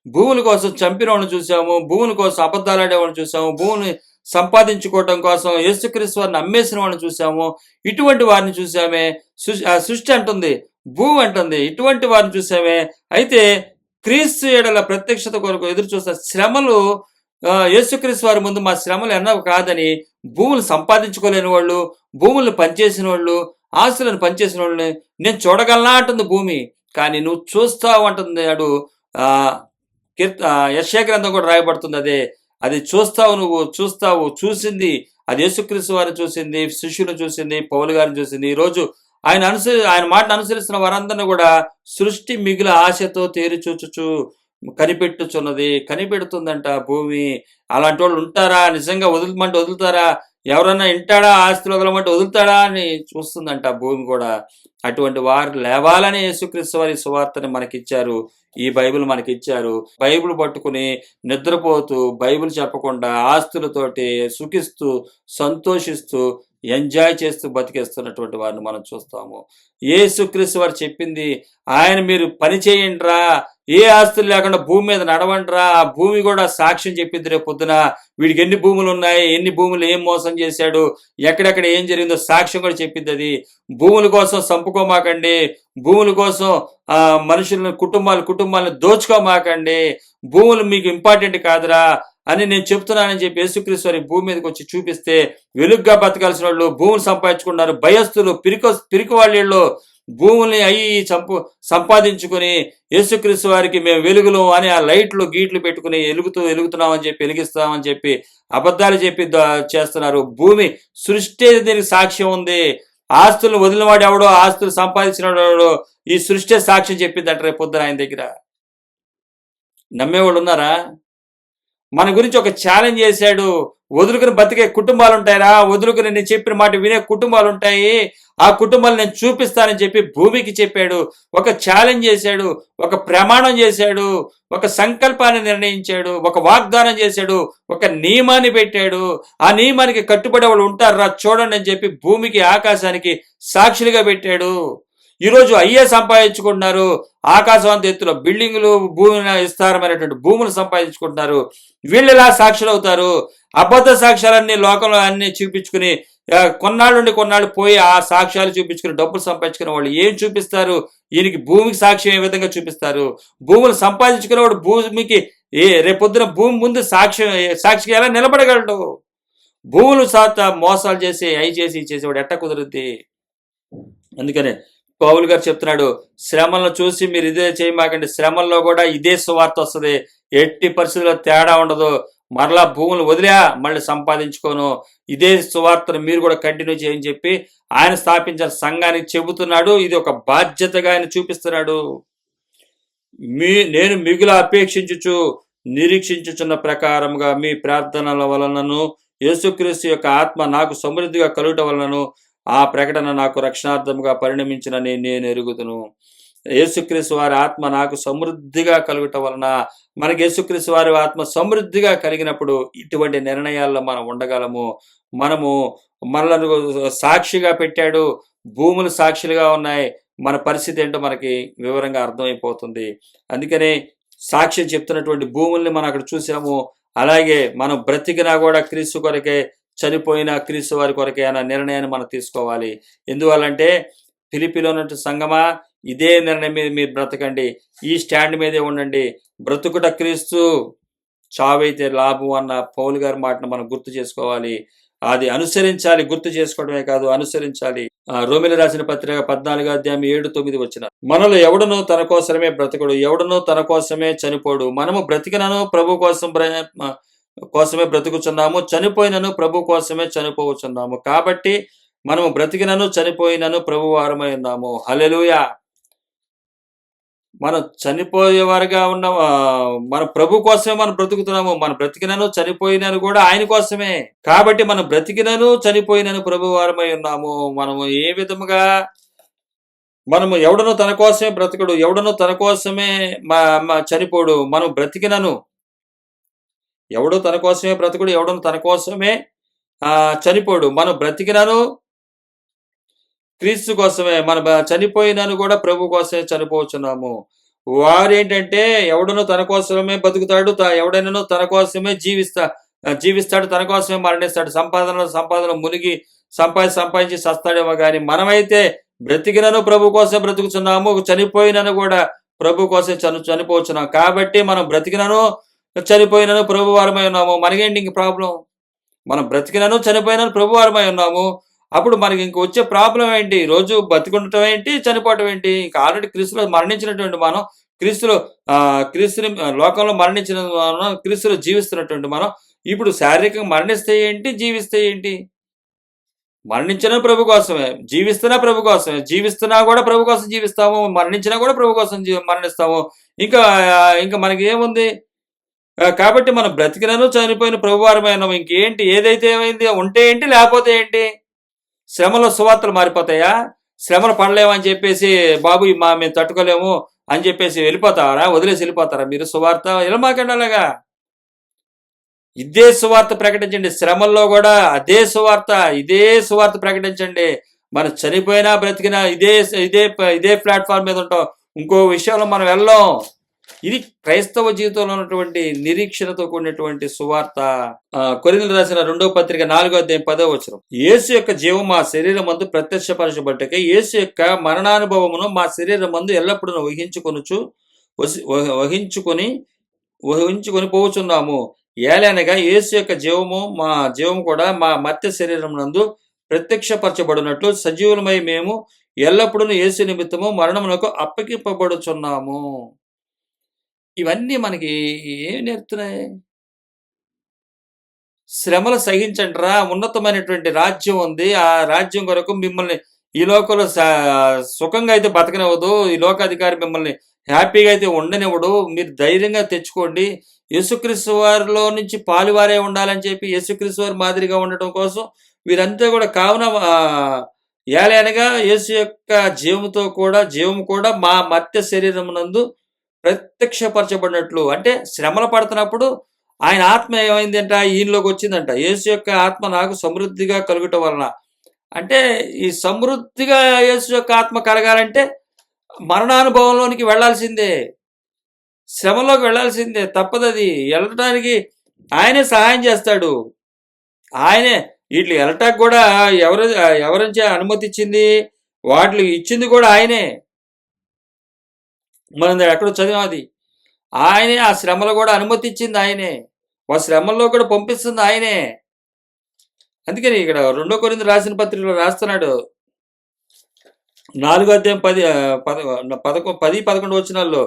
భూముల కోసం చంపిన వాడిని చూసాము, భూముల కోసం అబద్ధాలాడేవాడిని చూసాము, భూమిని సంపాదించుకోవటం కోసం యేసుక్రీస్తు వారిని అమ్మేసిన వాడిని చూసాము. ఇటువంటి వారిని చూసామే. సృష్టి అంటుంది, భూమి అంటుంది, ఇటువంటి వారిని చూసామే. అయితే క్రీస్తు ఎడల ప్రత్యక్షత కొరకు ఎదురు చూస్తున్న శ్రమలు, యేసుక్రీస్తు వారి ముందు మా శ్రమలు ఎన్నో కాదని భూములు సంపాదించుకోలేని వాళ్ళు, భూములను పనిచేసిన వాళ్ళు, ఆస్తులను పనిచేసిన వాళ్ళని నేను చూడగలనా అంటుంది భూమి. కానీ నువ్వు చూస్తావు అంటుంది. నాడు యెషయా గ్రంథం కూడా రాయబడుతుంది అదే. అది చూస్తావు. చూసింది అది యేసుక్రీస్తు వారిని చూసింది, శిష్యులను చూసింది, పౌలు గారిని చూసింది. ఈరోజు ఆయన మాటను అనుసరిస్తున్న వారందరినీ కూడా సృష్టి మిగిలిన ఆశతో తేరి చూచుచు కనిపెడుతుందంట భూమి. అలాంటి వాళ్ళు ఉంటారా? నిజంగా వదులుమంటే వదులుతారా? ఎవరన్నా ఇంటాడా? ఆస్తులు వదలమంటే వదులుతాడా అని చూస్తుందంట భూమి కూడా. అటువంటి వారు లేవాలని యేసుక్రీస్తు వారి సువార్తని మనకిచ్చారు. ఈ బైబిల్ మనకిచ్చారు. బైబిల్ పట్టుకుని నిద్రపోతూ, బైబిల్ చెప్పకుండా ఆస్తులతోటి సుఖిస్తూ, సంతోషిస్తూ, ఎంజాయ్ చేస్తూ బతికేస్తున్నటువంటి వారిని మనం చూస్తాము. యేసుక్రీస్తు వారు చెప్పింది, ఆయన మీరు పని చేయండిరా, ఏ ఆస్తులు లేకుండా భూమి మీద నడవండిరా. ఆ భూమి కూడా సాక్ష్యం చెప్పింది రేపు పొద్దున. వీడికి ఎన్ని భూములు ఉన్నాయి, ఎన్ని భూములు ఏం మోసం చేశాడు, ఎక్కడెక్కడ ఏం జరిగిందో సాక్ష్యం కూడా చెప్పింది అది. భూముల కోసం చంపుకోమాకండి, భూముల కోసం మనుషులను కుటుంబాలను దోచుకోమాకండి, భూములు మీకు ఇంపార్టెంట్ కాదురా అని నేను చెప్తున్నానని చెప్పి యేసుక్రీస్తు వారి భూమి మీదకి వచ్చి చూపిస్తే, వెలుగ్గా బతకాల్సిన వాళ్ళు భూములు సంపాదించుకున్నారు. భయస్తులు, పిరికి వాళ్ళు భూముల్ని సంపాదించుకుని యేసుక్రీస్తు వారికి మేము వెలుగులు అని ఆ లైట్లు గీట్లు పెట్టుకుని వెలుగుతున్నామని చెప్పి, వెలిగిస్తామని చెప్పి అబద్ధాలు చెప్పి చేస్తున్నారు. భూమి సృష్టి దీనికి సాక్ష్యం ఉంది. ఆస్తులను వదిలినవాడు ఎవడో, ఆస్తులు సంపాదించిన ఎవడో, ఈ సృష్టి సాక్ష్యం చెప్పిందంట రేపు పొద్దున ఆయన దగ్గర. నమ్మేవాళ్ళు ఉన్నారా? మన గురించి ఒక ఛాలెంజ్ చేశాడు. వదులుకుని బతికే కుటుంబాలు ఉంటాయరా, వదులుకుని నేను చెప్పిన మాట వినే కుటుంబాలు ఉంటాయి, ఆ కుటుంబాలు నేను చూపిస్తానని చెప్పి భూమికి చెప్పాడు. ఒక ఛాలెంజ్ చేశాడు, ఒక ప్రమాణం చేశాడు, ఒక సంకల్పాన్ని నిర్ణయించాడు, ఒక వాగ్దానం చేశాడు, ఒక నియమాన్ని పెట్టాడు. ఆ నియమానికి కట్టుబడే వాళ్ళు ఉంటారా చూడండి అని చెప్పి భూమికి ఆకాశానికి సాక్షులుగా పెట్టాడు. ఈరోజు అయ్యే సంపాదించుకుంటున్నారు, ఆకాశవంత ఎత్తులో బిల్డింగులు, భూమి విస్తారమైనటువంటి భూములు సంపాదించుకుంటున్నారు. వీళ్ళు ఇలా సాక్షులు అవుతారు. అబద్ధ సాక్ష్యాలన్నీ లోకంలో అన్ని చూపించుకుని కొన్నాళ్ళు పోయి ఆ సాక్ష్యాలు చూపించుకుని డబ్బులు సంపాదించుకునే వాళ్ళు ఏం చూపిస్తారు? ఈయనకి భూమికి సాక్ష్యం ఏ విధంగా చూపిస్తారు? భూములు సంపాదించుకునేవాడు భూమికి రేపొద్దున భూమి ముందు సాక్షిగా ఎలా నిలబడగలడు? భూములు మోసాలు చేసి అవి చేసేవాడు ఎట్ట కుదురుద్ది? అందుకనే పౌలు గారు చెప్తున్నాడు, శ్రమలను చూసి మీరు ఇదే చేయమాకండి, శ్రమల్లో కూడా ఇదే సువార్త వస్తుంది, ఎట్టి పరిస్థితుల్లో తేడా ఉండదు. మరలా భూములు వదిలే మళ్ళీ సంపాదించుకోను, ఇదే సువార్తను మీరు కూడా కంటిన్యూ చేయని చెప్పి ఆయన స్థాపించిన సంఘానికి చెబుతున్నాడు. ఇది ఒక బాధ్యతగా ఆయన చూపిస్తున్నాడు. నేను మిగులు అపేక్షించుచు నిరీక్షించుచున్న ప్రకారముగా మీ ప్రార్థనల వలనను యేసుక్రీస్తు యొక్క ఆత్మ నాకు సమృద్ధిగా కలుగుట వలనను ఆ ప్రకటన నాకు రక్షణార్థముగా పరిణమించినని నేను ఎరుగుదును. యేసుక్రీస్తు వారి ఆత్మ నాకు సమృద్ధిగా కలుగుట వలన, మనకి యేసుక్రీస్తు వారి ఆత్మ సమృద్ధిగా కలిగినప్పుడు ఇటువంటి నిర్ణయాల్లో మనం ఉండగలము. మనలను సాక్షిగా పెట్టాడు, భూములు సాక్షులుగా ఉన్నాయి. మన పరిస్థితి ఏంటో మనకి వివరంగా అర్థమైపోతుంది. అందుకనే సాక్ష్యం చెప్తున్నటువంటి భూముల్ని మనం అక్కడ చూసాము. అలాగే మనం బ్రతికినా కూడా క్రీస్తు కొరకే, చనిపోయిన క్రీస్తు వారి కొరకే అన్న నిర్ణయాన్ని మనం తీసుకోవాలి. ఎందువల్లంటే ఫిలిప్పీలో ఉన్నట్టు సంగమా, ఇదే నిర్ణయం మీద మీరు బ్రతకండి, ఈ స్టాండ్ మీదే ఉండండి. బ్రతుకుట క్రీస్తు, చావైతే లాభం అన్న పౌలు గారి మాటను మనం గుర్తు చేసుకోవాలి. అది అనుసరించాలి, గుర్తు చేసుకోవడమే కాదు అనుసరించాలి. రోమిలకు రాసిన పత్రిక 14వ అధ్యాయం 7-9 వచనం. మనలో ఎవడనో తన కోసమే బ్రతకడు, ఎవడనో తన కోసమే చనిపోడు. మనము బ్రతికినను ప్రభు కోసమే బ్రతుకుచున్నాము, చనిపోయినను ప్రభు కోసమే చనిపోవచ్చున్నాము. కాబట్టి మనము బ్రతికినను చనిపోయినను ప్రభు వారమై ఉన్నాము. హల్లెలూయా. మనం చనిపోయేవారుగా ఉన్న మన ప్రభు కోసమే మనం బ్రతుకుతున్నాము. మనం బ్రతికినను చనిపోయినను కూడా ఆయన కోసమే. కాబట్టి మనం బ్రతికినను చనిపోయినను ప్రభు వారమై ఉన్నాము. మనము ఏ విధముగా, మనము ఎవడనో తన కోసమే బ్రతకడు, ఎవడనో తన కోసమే చనిపోడు. మనం బ్రతికినను, ఎవడో తన కోసమే బ్రతకడు, ఎవడనో తన కోసమే చనిపోడు. మనం బ్రతికినను క్రీస్తు కోసమే, మన చనిపోయినను కూడా ప్రభు కోసమే చనిపోవచ్చున్నాము. వారేంటంటే ఎవడనో తన కోసమే బతుకుతాడు, ఎవడైనా తన కోసమే జీవిస్తాడు, తన కోసమే మరణిస్తాడు. సంపాదన మునిగి సంపాదించి సస్తాడేమో కానీ, మనమైతే బ్రతికినను ప్రభు కోసం బ్రతుకుతున్నాము, చనిపోయినను కూడా ప్రభు కోసం చనిపోవచ్చున్నాము. కాబట్టి మనం బ్రతికినను చనిపోయినను ప్రభు వారమై ఉన్నాము. మనకేంటి ఇంక ప్రాబ్లం? మనం బ్రతికినను చనిపోయినను ప్రభు వారమై ఉన్నాము. అప్పుడు మనకి ఇంక వచ్చే ప్రాబ్లం ఏంటి? రోజు బతికుండటం ఏంటి, చనిపోవటం ఏంటి? ఇంకా ఆల్రెడీ క్రీస్తులో మరణించినటువంటి మనం, క్రీస్తుని లోకంలో మరణించిన మనం, క్రీస్తులో జీవిస్తున్నటువంటి మనం ఇప్పుడు శారీరకంగా మరణిస్తే ఏంటి, జీవిస్తే ఏంటి? మరణించినా ప్రభు కోసమే, జీవిస్తున్నా కూడా ప్రభు కోసం జీవిస్తాము, మరణించినా కూడా ప్రభు కోసం మరణిస్తాము. ఇంకా మనకి ఏముంది? కాబట్టి మనం బ్రతికినను చనిపోయిన ప్రభువారమైన ఇంకేంటి? ఏదైతే ఏమైంది, ఉంటే ఏంటి, లేకపోతే ఏంటి? శ్రమలో సువార్తలు మారిపోతాయా? శ్రమలు పడలేమని చెప్పేసి బాబు మేము తట్టుకోలేము అని చెప్పేసి వదిలేసి వెళ్ళిపోతారా మీరు? సువార్త ఇలా మాకండి. అలాగా ఇదే సువార్త ప్రకటించండి. శ్రమల్లో కూడా ఇదే సువార్త ప్రకటించండి. మనం చనిపోయినా బ్రతికినా ఇదే ప్లాట్ఫామ్ మీద ఉంటాం. ఇంకో విషయంలో మనం వెళ్ళాం. ఇది క్రైస్తవ జీవితంలో ఉన్నటువంటి నిరీక్షణతో కూడినటువంటి సువార్త. కొరింథీయులకు రాసిన 2వ పత్రిక 4వ అధ్యాయం 10వ వచనం. యేసు యొక్క జీవం మా శరీరం మందు ప్రత్యక్షపరచబట్టకై యేసు యొక్క మరణానుభవమును మా శరీరం మందు ఎల్లప్పుడూ వహించుకొని పోవచ్చున్నాము. ఏలనగా యేసు యొక్క మా జీవము కూడా మా మర్త్య శరీరం నందు ప్రత్యక్షపరచబడినట్లు సజీవులమై మేము ఎల్లప్పుడూ యేసు నిమిత్తము మరణమునకు అప్పగింపబడుచున్నాము. ఇవన్నీ మనకి ఏం నేర్పుతున్నాయి? శ్రమలు సహించండిరా, ఉన్నతమైనటువంటి రాజ్యం ఉంది, ఆ రాజ్యం కొరకు మిమ్మల్ని ఈ లోకంలో సుఖంగా అయితే బతకనివ్వదు. ఈ లోకాధికారి మిమ్మల్ని హ్యాపీగా అయితే ఉండనివ్వడు. మీరు ధైర్యంగా తెచ్చుకోండి. యేసుక్రీస్తు వారిలో నుంచి పాలువారే ఉండాలని చెప్పి యేసుక్రీస్తు వారి మాదిరిగా ఉండటం కోసం వీరంతా కూడా కావున ఏలయనగా యేసు యొక్క జీవము కూడా మా మర్త్య శరీరమునందు ప్రత్యక్షపరచబడినట్లు, అంటే శ్రమలు పడుతున్నప్పుడు ఆయన ఆత్మ ఏమైందంట, ఈయనలోకి వచ్చిందంట. యేసు యొక్క ఆత్మ నాకు సమృద్ధిగా కలుగుట వలన, అంటే ఈ సమృద్ధిగా యేసు యొక్క ఆత్మ కలగాలంటే మరణానుభవంలోనికి వెళ్ళాల్సిందే, శ్రమలోకి వెళ్ళాల్సిందే, తప్పదది. వెళ్ళటానికి ఆయనే సహాయం చేస్తాడు. ఆయనే వీటికి వెళ్ళటానికి కూడా ఎవరించి అనుమతి ఇచ్చింది, వాటికి ఇచ్చింది కూడా ఆయనే. మనం ఎక్కడో చదివాది. ఆయనే ఆ శ్రమలు కూడా అనుమతి ఇచ్చింది ఆయనే, ఆ శ్రమల్లో కూడా పంపిస్తుంది ఆయనే. అందుకని ఇక్కడ 2 కొరింథీ రాసిన పత్రికలో రాస్తున్నాడు, 4:10-11 వచనాల్లో,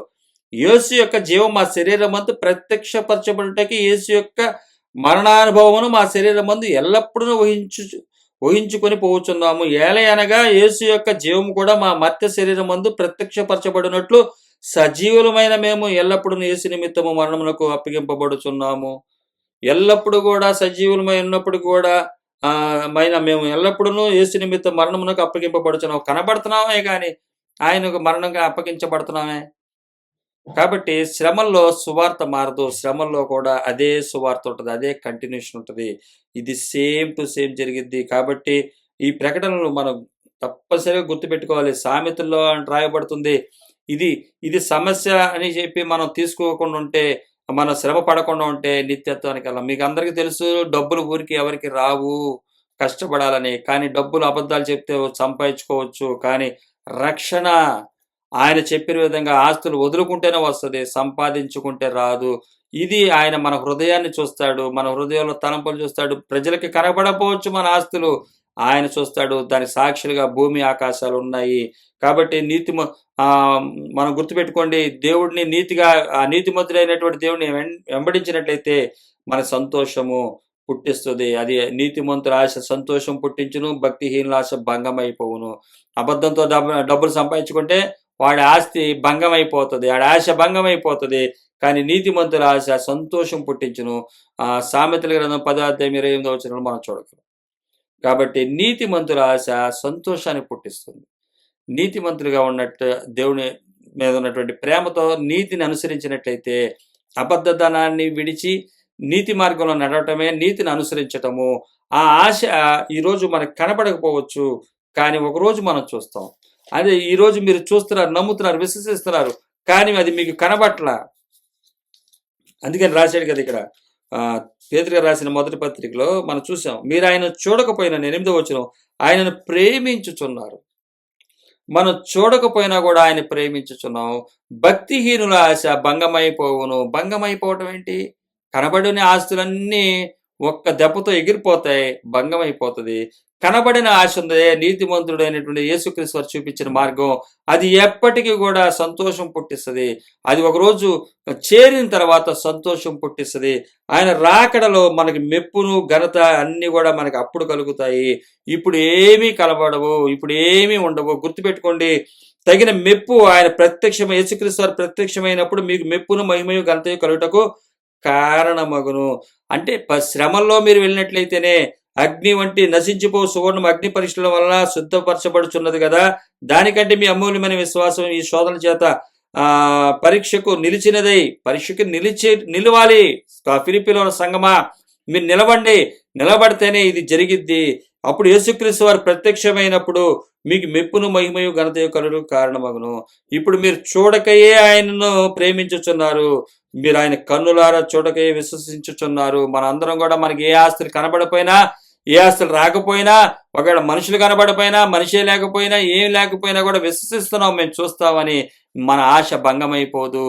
యేసు యొక్క జీవం మా శరీరమందు ప్రత్యక్షపరచబడుటకి యేసు యొక్క మరణానుభవమును మా శరీరమందు ఎల్లప్పుడూ ఊహించుకొని పోవచ్చున్నాము. ఏలయనగా యేసు యొక్క జీవము కూడా మా మర్త్య శరీరమందు ప్రత్యక్షపరచబడినట్లు సజీవులమైన మేము ఎల్లప్పుడూ యేసు నిమిత్తము మరణమునకు అప్పగింపబడుచున్నాము. ఎల్లప్పుడూ కూడా సజీవులమై ఉన్నప్పుడు కూడా మేము ఎల్లప్పుడూ యేసు నిమిత్తం మరణమునకు అప్పగింపబడుచున్నాము. కనబడుతున్నామే కానీ ఆయనకు మరణంగా అప్పగించబడుతున్నామే. కాబట్టి శ్రమల్లో సువార్త మారదు, శ్రమల్లో కూడా అదే సువార్త ఉంటుంది, అదే కంటిన్యూషన్ ఉంటుంది. ఇది సేమ్ టు సేమ్ జరిగిద్ది. కాబట్టి ఈ ప్రకటనలు మనం తప్పనిసరిగా గుర్తుపెట్టుకోవాలి. సామెతల్లో రాయబడుతుంది, ఇది సమస్య అని చెప్పి మనం తీసుకోకుండా ఉంటే, మనం శ్రమ పడకుండా ఉంటే నిత్యత్వానికి వెళ్ళాం. మీకు అందరికీ తెలుసు, డబ్బులు ఊరికి ఎవరికి రావు, కష్టపడాలని. కానీ డబ్బులు అబద్ధాలు చెప్తే సంపాదించుకోవచ్చు, కానీ రక్షణ ఆయన చెప్పిన విధంగా ఆస్తులు వదులుకుంటేనే వస్తుంది, సంపాదించుకుంటే రాదు. ఇది ఆయన మన హృదయాన్ని చూస్తాడు, మన హృదయంలో తలంపులు చూస్తాడు. ప్రజలకి కనబడకపోవచ్చు మన ఆస్తులు, ఆయన చూస్తాడు. దానికి సాక్షులుగా భూమి ఆకాశాలు ఉన్నాయి. కాబట్టి మనం గుర్తుపెట్టుకోండి, దేవుడిని నీతిగా, ఆ నీతిమంతుడైనటువంటి దేవుడిని వెంబడించినట్లయితే మన సంతోషము పుట్టిస్తుంది. అది నీతిమంతుల ఆశ సంతోషం పుట్టించును, భక్తిహీనుల ఆశ భంగమైపోవును. అబద్ధంతో డబ్బులు సంపాదించుకుంటే వాడి ఆస్తి భంగమైపోతుంది, వాడి ఆశ భంగమైపోతుంది. కానీ నీతిమంతుల ఆశ సంతోషం పుట్టించును. సామెతల గ్రంథం 10:28 వచనంలో మనం చూడగలం. కాబట్టి నీతిమంతుల ఆశ సంతోషాన్ని పుట్టిస్తుంది. నీతిమంతులుగా ఉన్నట్టు దేవుని మీద ఉన్నటువంటి ప్రేమతో నీతిని అనుసరించినట్లయితే, అబద్ధధనాన్ని విడిచి నీతి మార్గంలో నడవటమే నీతిని అనుసరించటము. ఆ ఆశ ఈరోజు మనకు కనపడకపోవచ్చు, కానీ ఒకరోజు మనం చూస్తాం. అదే ఈరోజు మీరు చూస్తున్నారు, నమ్ముతున్నారు, విశ్వసిస్తున్నారు, కానీ అది మీకు కనబట్ల. అందుకని రాశాడు కదా ఇక్కడ, పేతురు రాసిన మొదటి పత్రికలో మనం చూసాం, మీరు ఆయన చూడకపోయినా, 8వ వచనం, ఆయనను ప్రేమించుచున్నారు. మనం చూడకపోయినా కూడా ఆయన ప్రేమించుచున్నాం. భక్తిహీనుల ఆశ భంగమైపోవును. భంగమైపోవటం ఏంటి? కనబడిన ఆస్తులన్నీ ఒక్క దెబ్బతో ఎగిరిపోతాయి, భంగమైపోతుంది. కనబడిన ఆశ ఉంది, నీతిమంతుడైనటువంటి యేసుక్రీస్తు వారు చూపించిన మార్గం, అది ఎప్పటికీ కూడా సంతోషం పుట్టిస్తుంది. అది ఒకరోజు చేరిన తర్వాత సంతోషం పుట్టిస్తుంది. ఆయన రాకడలో మనకి మెప్పును, ఘనత అన్నీ కూడా మనకి అప్పుడు కలుగుతాయి. ఇప్పుడు ఏమీ కలబడవు, ఇప్పుడు ఏమీ ఉండవు. గుర్తుపెట్టుకోండి, తగిన మెప్పు ఆయన యేసుక్రీస్తు వారు ప్రత్యక్షమైనప్పుడు మీకు మెప్పును, మహిమయు, ఘనతయు కలుగుటకు కారణమగును. అంటే శ్రమల్లో మీరు వెళ్ళినట్లయితేనే, అగ్ని వంటి నశించిపో సువర్ణం అగ్ని పరీక్షల వల్ల శుద్ధపరచబడుచున్నది కదా, దానికంటే మీ అమూల్యమైన విశ్వాసం ఈ శోధన చేత పరీక్షకు నిలవాలి. ఫిలిప్పీలో సంగమా, మీరు నిలబడితేనే ఇది జరిగిద్ది. అప్పుడు యేసుక్రీస్తు వారు ప్రత్యక్షమైనప్పుడు మీకు మెప్పును, మహిమయు, ఘనతయు కలుగు కారణమగును. ఇప్పుడు మీరు చూడకయే ఆయనను ప్రేమించుచున్నారు, మీరు ఆయన కన్నులారా చూడకయే విశ్వసించుచున్నారు. మన అందరం కూడా మనకి ఏ ఆస్తులు కనబడిపోయినా, ఏ ఆస్తులు రాకపోయినా, ఒకవేళ మనుషులు కనబడిపోయినా, మనిషే లేకపోయినా, ఏం లేకపోయినా కూడా విశ్వసిస్తున్నాం, మేము చూస్తామని. మన ఆశ భంగమైపోదు.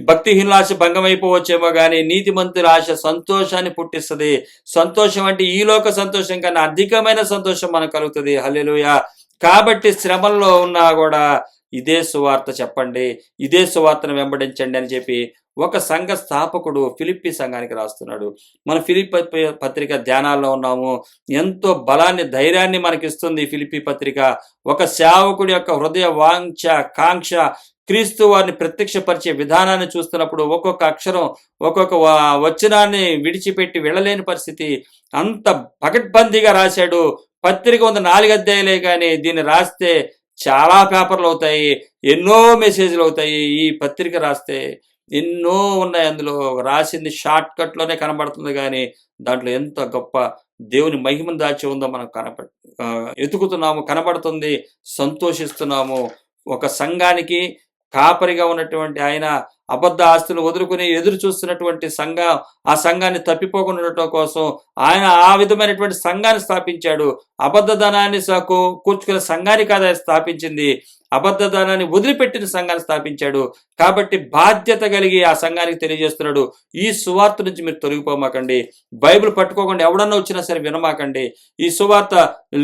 భక్తిహీనుల ఆశ భంగమైపోవచ్చేమో కానీ నీతిమంతుల ఆశ సంతోషాన్ని పుట్టిస్తుంది. సంతోషం అంటే ఈ లోక సంతోషం కన్నా అధికమైన సంతోషం మనకు కలుగుతుంది. హల్లెలూయా. కాబట్టి శ్రమల్లో ఉన్నా కూడా ఇదే సువార్త చెప్పండి, ఇదే సువార్తను వెంబడించండి అని చెప్పి ఒక సంఘ స్థాపకుడు ఫిలిప్పి సంఘానికి రాస్తున్నాడు. మన ఫిలిప్పి పత్రిక ధ్యానాల్లో ఉన్నాము. ఎంతో బలాన్ని, ధైర్యాన్ని మనకిస్తుంది ఈ ఫిలిప్పి పత్రిక. ఒక సేవకుడి యొక్క హృదయ వాంఛ, కాంక్ష క్రీస్తు వారిని ప్రత్యక్షపరిచే విధానాన్ని చూస్తున్నప్పుడు ఒక్కొక్క అక్షరం, ఒక్కొక్క వచనాన్ని విడిచిపెట్టి వెళ్ళలేని పరిస్థితి. అంత పకడ్బందీగా రాశాడు. పత్రిక ఉంది 4 అధ్యాయాలే, కానీ దీన్ని రాస్తే చాలా పేపర్లు అవుతాయి, ఎన్నో మెసేజ్లు అవుతాయి. ఈ పత్రిక రాస్తే ఎన్నో ఉన్నాయి. అందులో రాసింది షార్ట్ కట్లోనే కనబడుతుంది, కానీ దాంట్లో ఎంత గొప్ప దేవుని మహిమను దాచి ఉందో మనం ఎతుకుతున్నాము, కనబడుతుంది, సంతోషిస్తున్నాము. ఒక సంఘానికి కాపరిగా ఉన్నటువంటి ఆయన అబద్ధ ఆస్తులు వదులుకుని ఎదురు చూస్తున్నటువంటి ఆ సంఘాన్ని తప్పిపోకుండా ఉండటం కోసం ఆయన ఆ విధమైనటువంటి సంఘాన్ని స్థాపించాడు. అబద్ధధనాన్ని కూర్చుకునే సంఘాన్ని కాదు స్థాపించింది, అబద్ధధనాన్ని వదిలిపెట్టిన సంఘాన్ని స్థాపించాడు. కాబట్టి బాధ్యత కలిగి ఆ సంఘానికి తెలియజేస్తున్నాడు, ఈ సువార్త నుంచి మీరు తొలగిపోమాకండి, బైబిల్ పట్టుకోకుండా ఎవడన్నా వచ్చినా సరే వినమాకండి, ఈ సువార్త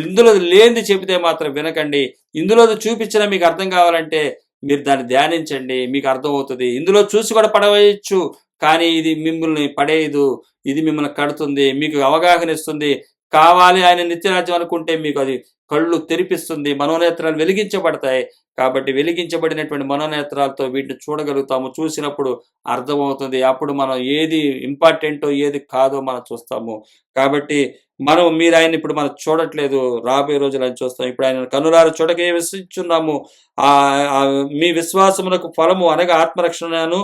ఇందులో లేనిది చెబితే మాత్రం వినకండి, ఇందులో చూపించినా మీకు అర్థం కావాలంటే మీరు దాన్ని ధ్యానించండి, మీకు అర్థమవుతుంది. ఇందులో చూసి కూడా పడవేయచ్చు, కానీ ఇది మిమ్మల్ని పడేయదు, ఇది మిమ్మల్ని కడుతుంది, మీకు అవగాహన ఇస్తుంది. కావాలి ఆయన నిత్యరాజ్యం అనుకుంటే మీకు అది కళ్ళు తెరిపిస్తుంది, మనోనేత్రాలు వెలిగించబడతాయి. కాబట్టి వెలిగించబడినటువంటి మనోనేత్రాలతో వీటిని చూడగలుగుతాము. చూసినప్పుడు అర్థమవుతుంది. అప్పుడు మనం ఏది ఇంపార్టెంటో ఏది కాదో మనం చూస్తాము. కాబట్టి మీరు ఆయన ఇప్పుడు మనం చూడట్లేదు, రాబోయే రోజులు ఆయన చూస్తాం. ఇప్పుడు ఆయన కనులారా చూడకే విశ్వసిస్తున్నాము. మీ విశ్వాసమునకు ఫలము అనగా ఆత్మరక్షణను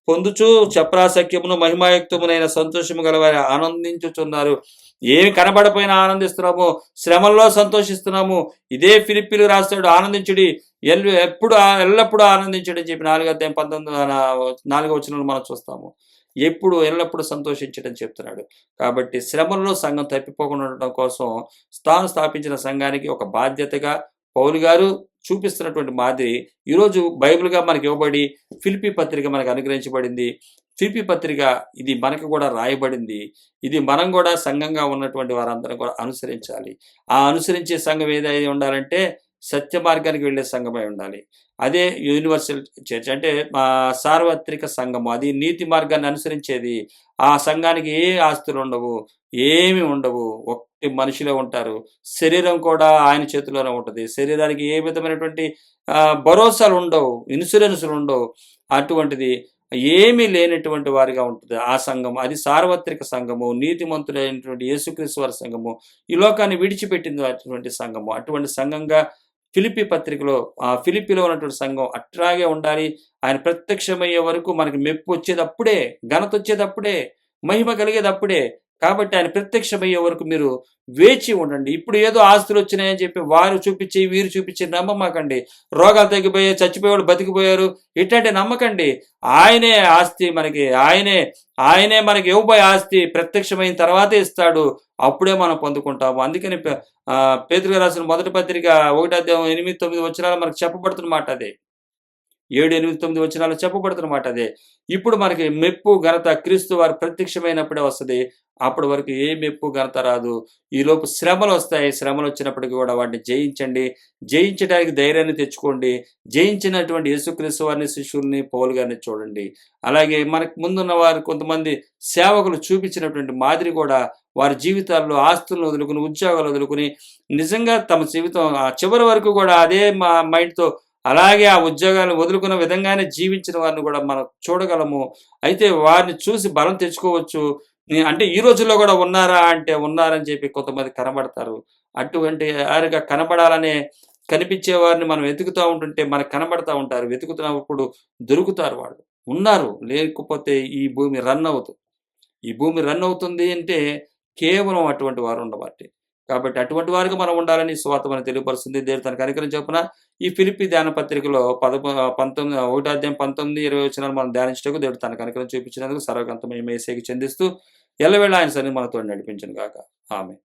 పొందుచు చప్రాసఖ్యమును మహిమాయుక్తమునైన సంతోషము గలవారి ఆనందించుచున్నారు. ఏమి కనబడపోయినా ఆనందిస్తున్నాము, శ్రమల్లో సంతోషిస్తున్నాము. ఇదే ఫిలిప్పీలు రాస్తాడు, ఆనందించుడి, ఎల్లప్పుడూ ఆనందించుడి అని చెప్పి 4 వచనంలో మనం చూస్తాము. ఎల్లప్పుడూ సంతోషించడం చెప్తున్నాడు. కాబట్టి శ్రమల్లో సంఘం తప్పిపోకుండా ఉండటం కోసం తాను స్థాపించిన సంఘానికి ఒక బాధ్యతగా పౌలు గారు చూపిస్తున్నటువంటి మాదిరి ఈరోజు బైబిల్గా మనకి ఇవ్వబడి ఫిలిప్పి పత్రిక మనకు అనుగ్రహించబడింది. ఫిలిప్పి పత్రిక ఇది మనకు కూడా రాయబడింది. ఇది మనం కూడా సంఘంగా ఉన్నటువంటి వారందరం కూడా అనుసరించాలి. ఆ అనుసరించే సంఘం ఏదైతే ఉండాలంటే సత్య మార్గానికి వెళ్ళే సంఘమై ఉండాలి. అదే యూనివర్సల్ చర్చ్ అంటే సార్వత్రిక సంఘము, అది నీతి మార్గాన్ని అనుసరించేది. ఆ సంఘానికి ఏ ఆస్తులు ఉండవు, ఏమి ఉండవు, ఒట్టి మనిషిలో ఉంటారు. శరీరం కూడా ఆయన చేతిలోనే ఉంటుంది. శరీరానికి ఏ విధమైనటువంటి భరోసాలు ఉండవు, ఇన్సూరెన్సులు ఉండవు. అటువంటిది ఏమీ లేనటువంటి వారిగా ఉంటుంది ఆ సంఘం. అది సార్వత్రిక సంఘము, నీతిమంతుడైనటువంటి యేసుక్రీస్తు వారి సంఘము, ఈ లోకాన్ని విడిచిపెట్టినటువంటి సంఘము. అటువంటి సంఘంగా ఫిలిప్పి పత్రికలో ఫిలిప్పిలో ఉన్నటువంటి సంఘం అట్లాగే ఉండాలి. ఆయన ప్రత్యక్షమయ్యే వరకు మనకి మెప్పు వచ్చేటప్పుడే, ఘనత వచ్చేటప్పుడే, మహిమ కలిగేటప్పుడే. కాబట్టి ఆయన ప్రత్యక్షమయ్యే వరకు మీరు వేచి ఉండండి. ఇప్పుడు ఏదో ఆస్తులు వచ్చినాయని చెప్పి వారు చూపించి వీరు చూపించి నమ్మమాకండి. రోగాలు తగ్గిపోయాయి, చచ్చిపోయేవాడు బతికిపోయారు, ఇట్లాంటి నమ్మకండి. ఆయనే ఆస్తి మనకి, ఆయనే మనకి ఇవ్వబోయే ఆస్తి ప్రత్యక్షమైన తర్వాతే ఇస్తాడు, అప్పుడే మనం పొందుకుంటాము. అందుకని పేతురు రాసిన మొదటి పత్రిక 1:8-9 వచనాలు మనకు చెప్పబడుతున్న మాట అదే. 7, 8, 9 వచనాలు చెప్పబడుతున్న మాట అదే. ఇప్పుడు మనకి మెప్పు ఘనత క్రీస్తు వారు ప్రత్యక్షమైనప్పుడే వస్తుంది. అప్పటి వరకు ఏ మెప్పు ఘనత రాదు. ఈలోపు శ్రమలు వస్తాయి. శ్రమలు వచ్చినప్పటికీ కూడా వాటిని జయించండి. జయించడానికి ధైర్యాన్ని తెచ్చుకోండి. జయించినటువంటి యేసుక్రీస్తు వారిని, శిష్యుల్ని, పౌలు గారిని చూడండి. అలాగే మనకు ముందున్న వారు కొంతమంది సేవకులు చూపించినటువంటి మాదిరి కూడా వారి జీవితాల్లో ఆస్తులను వదులుకుని, ఉద్యోగాలు వదులుకుని, నిజంగా తమ జీవితం చివరి వరకు కూడా అదే మైండ్తో అలాగే ఆ ఉద్యోగాలను వదులుకున్న విధంగానే జీవించిన వారిని కూడా మనం చూడగలము. అయితే వారిని చూసి బలం తెచ్చుకోవచ్చు. అంటే ఈ రోజుల్లో కూడా ఉన్నారా అంటే ఉన్నారని చెప్పి కొంతమంది కనబడతారు. అటువంటి వారిగా కనిపించే వారిని మనం వెతుకుతూ ఉంటుంటే మనకు కనబడతా ఉంటారు. వెతుకుతున్నప్పుడు దొరుకుతారు వాళ్ళు. ఉన్నారు, లేకపోతే ఈ భూమి రన్ అవుతుంది అంటే కేవలం అటువంటి వారు ఉండబట్టి. కాబట్టి అటువంటి వారికి మనం ఉండాలని సువార్త మనకు తెలియపరుస్తుంది. దేవుడు తన కనికరం చొప్పున ఈ ఫిలిప్పి ధ్యాన పత్రికలో 1:19-20 వచనాలు మనం ధ్యానించటకు దేవుడు తన కనికరం చూపించినందుకు సర్వగంతమైన యేసుకి చెందిస్తూ ఎల్లవేళ ఆయన సన్నిధిని మనతో నడిపించును గాక. ఆమేన్.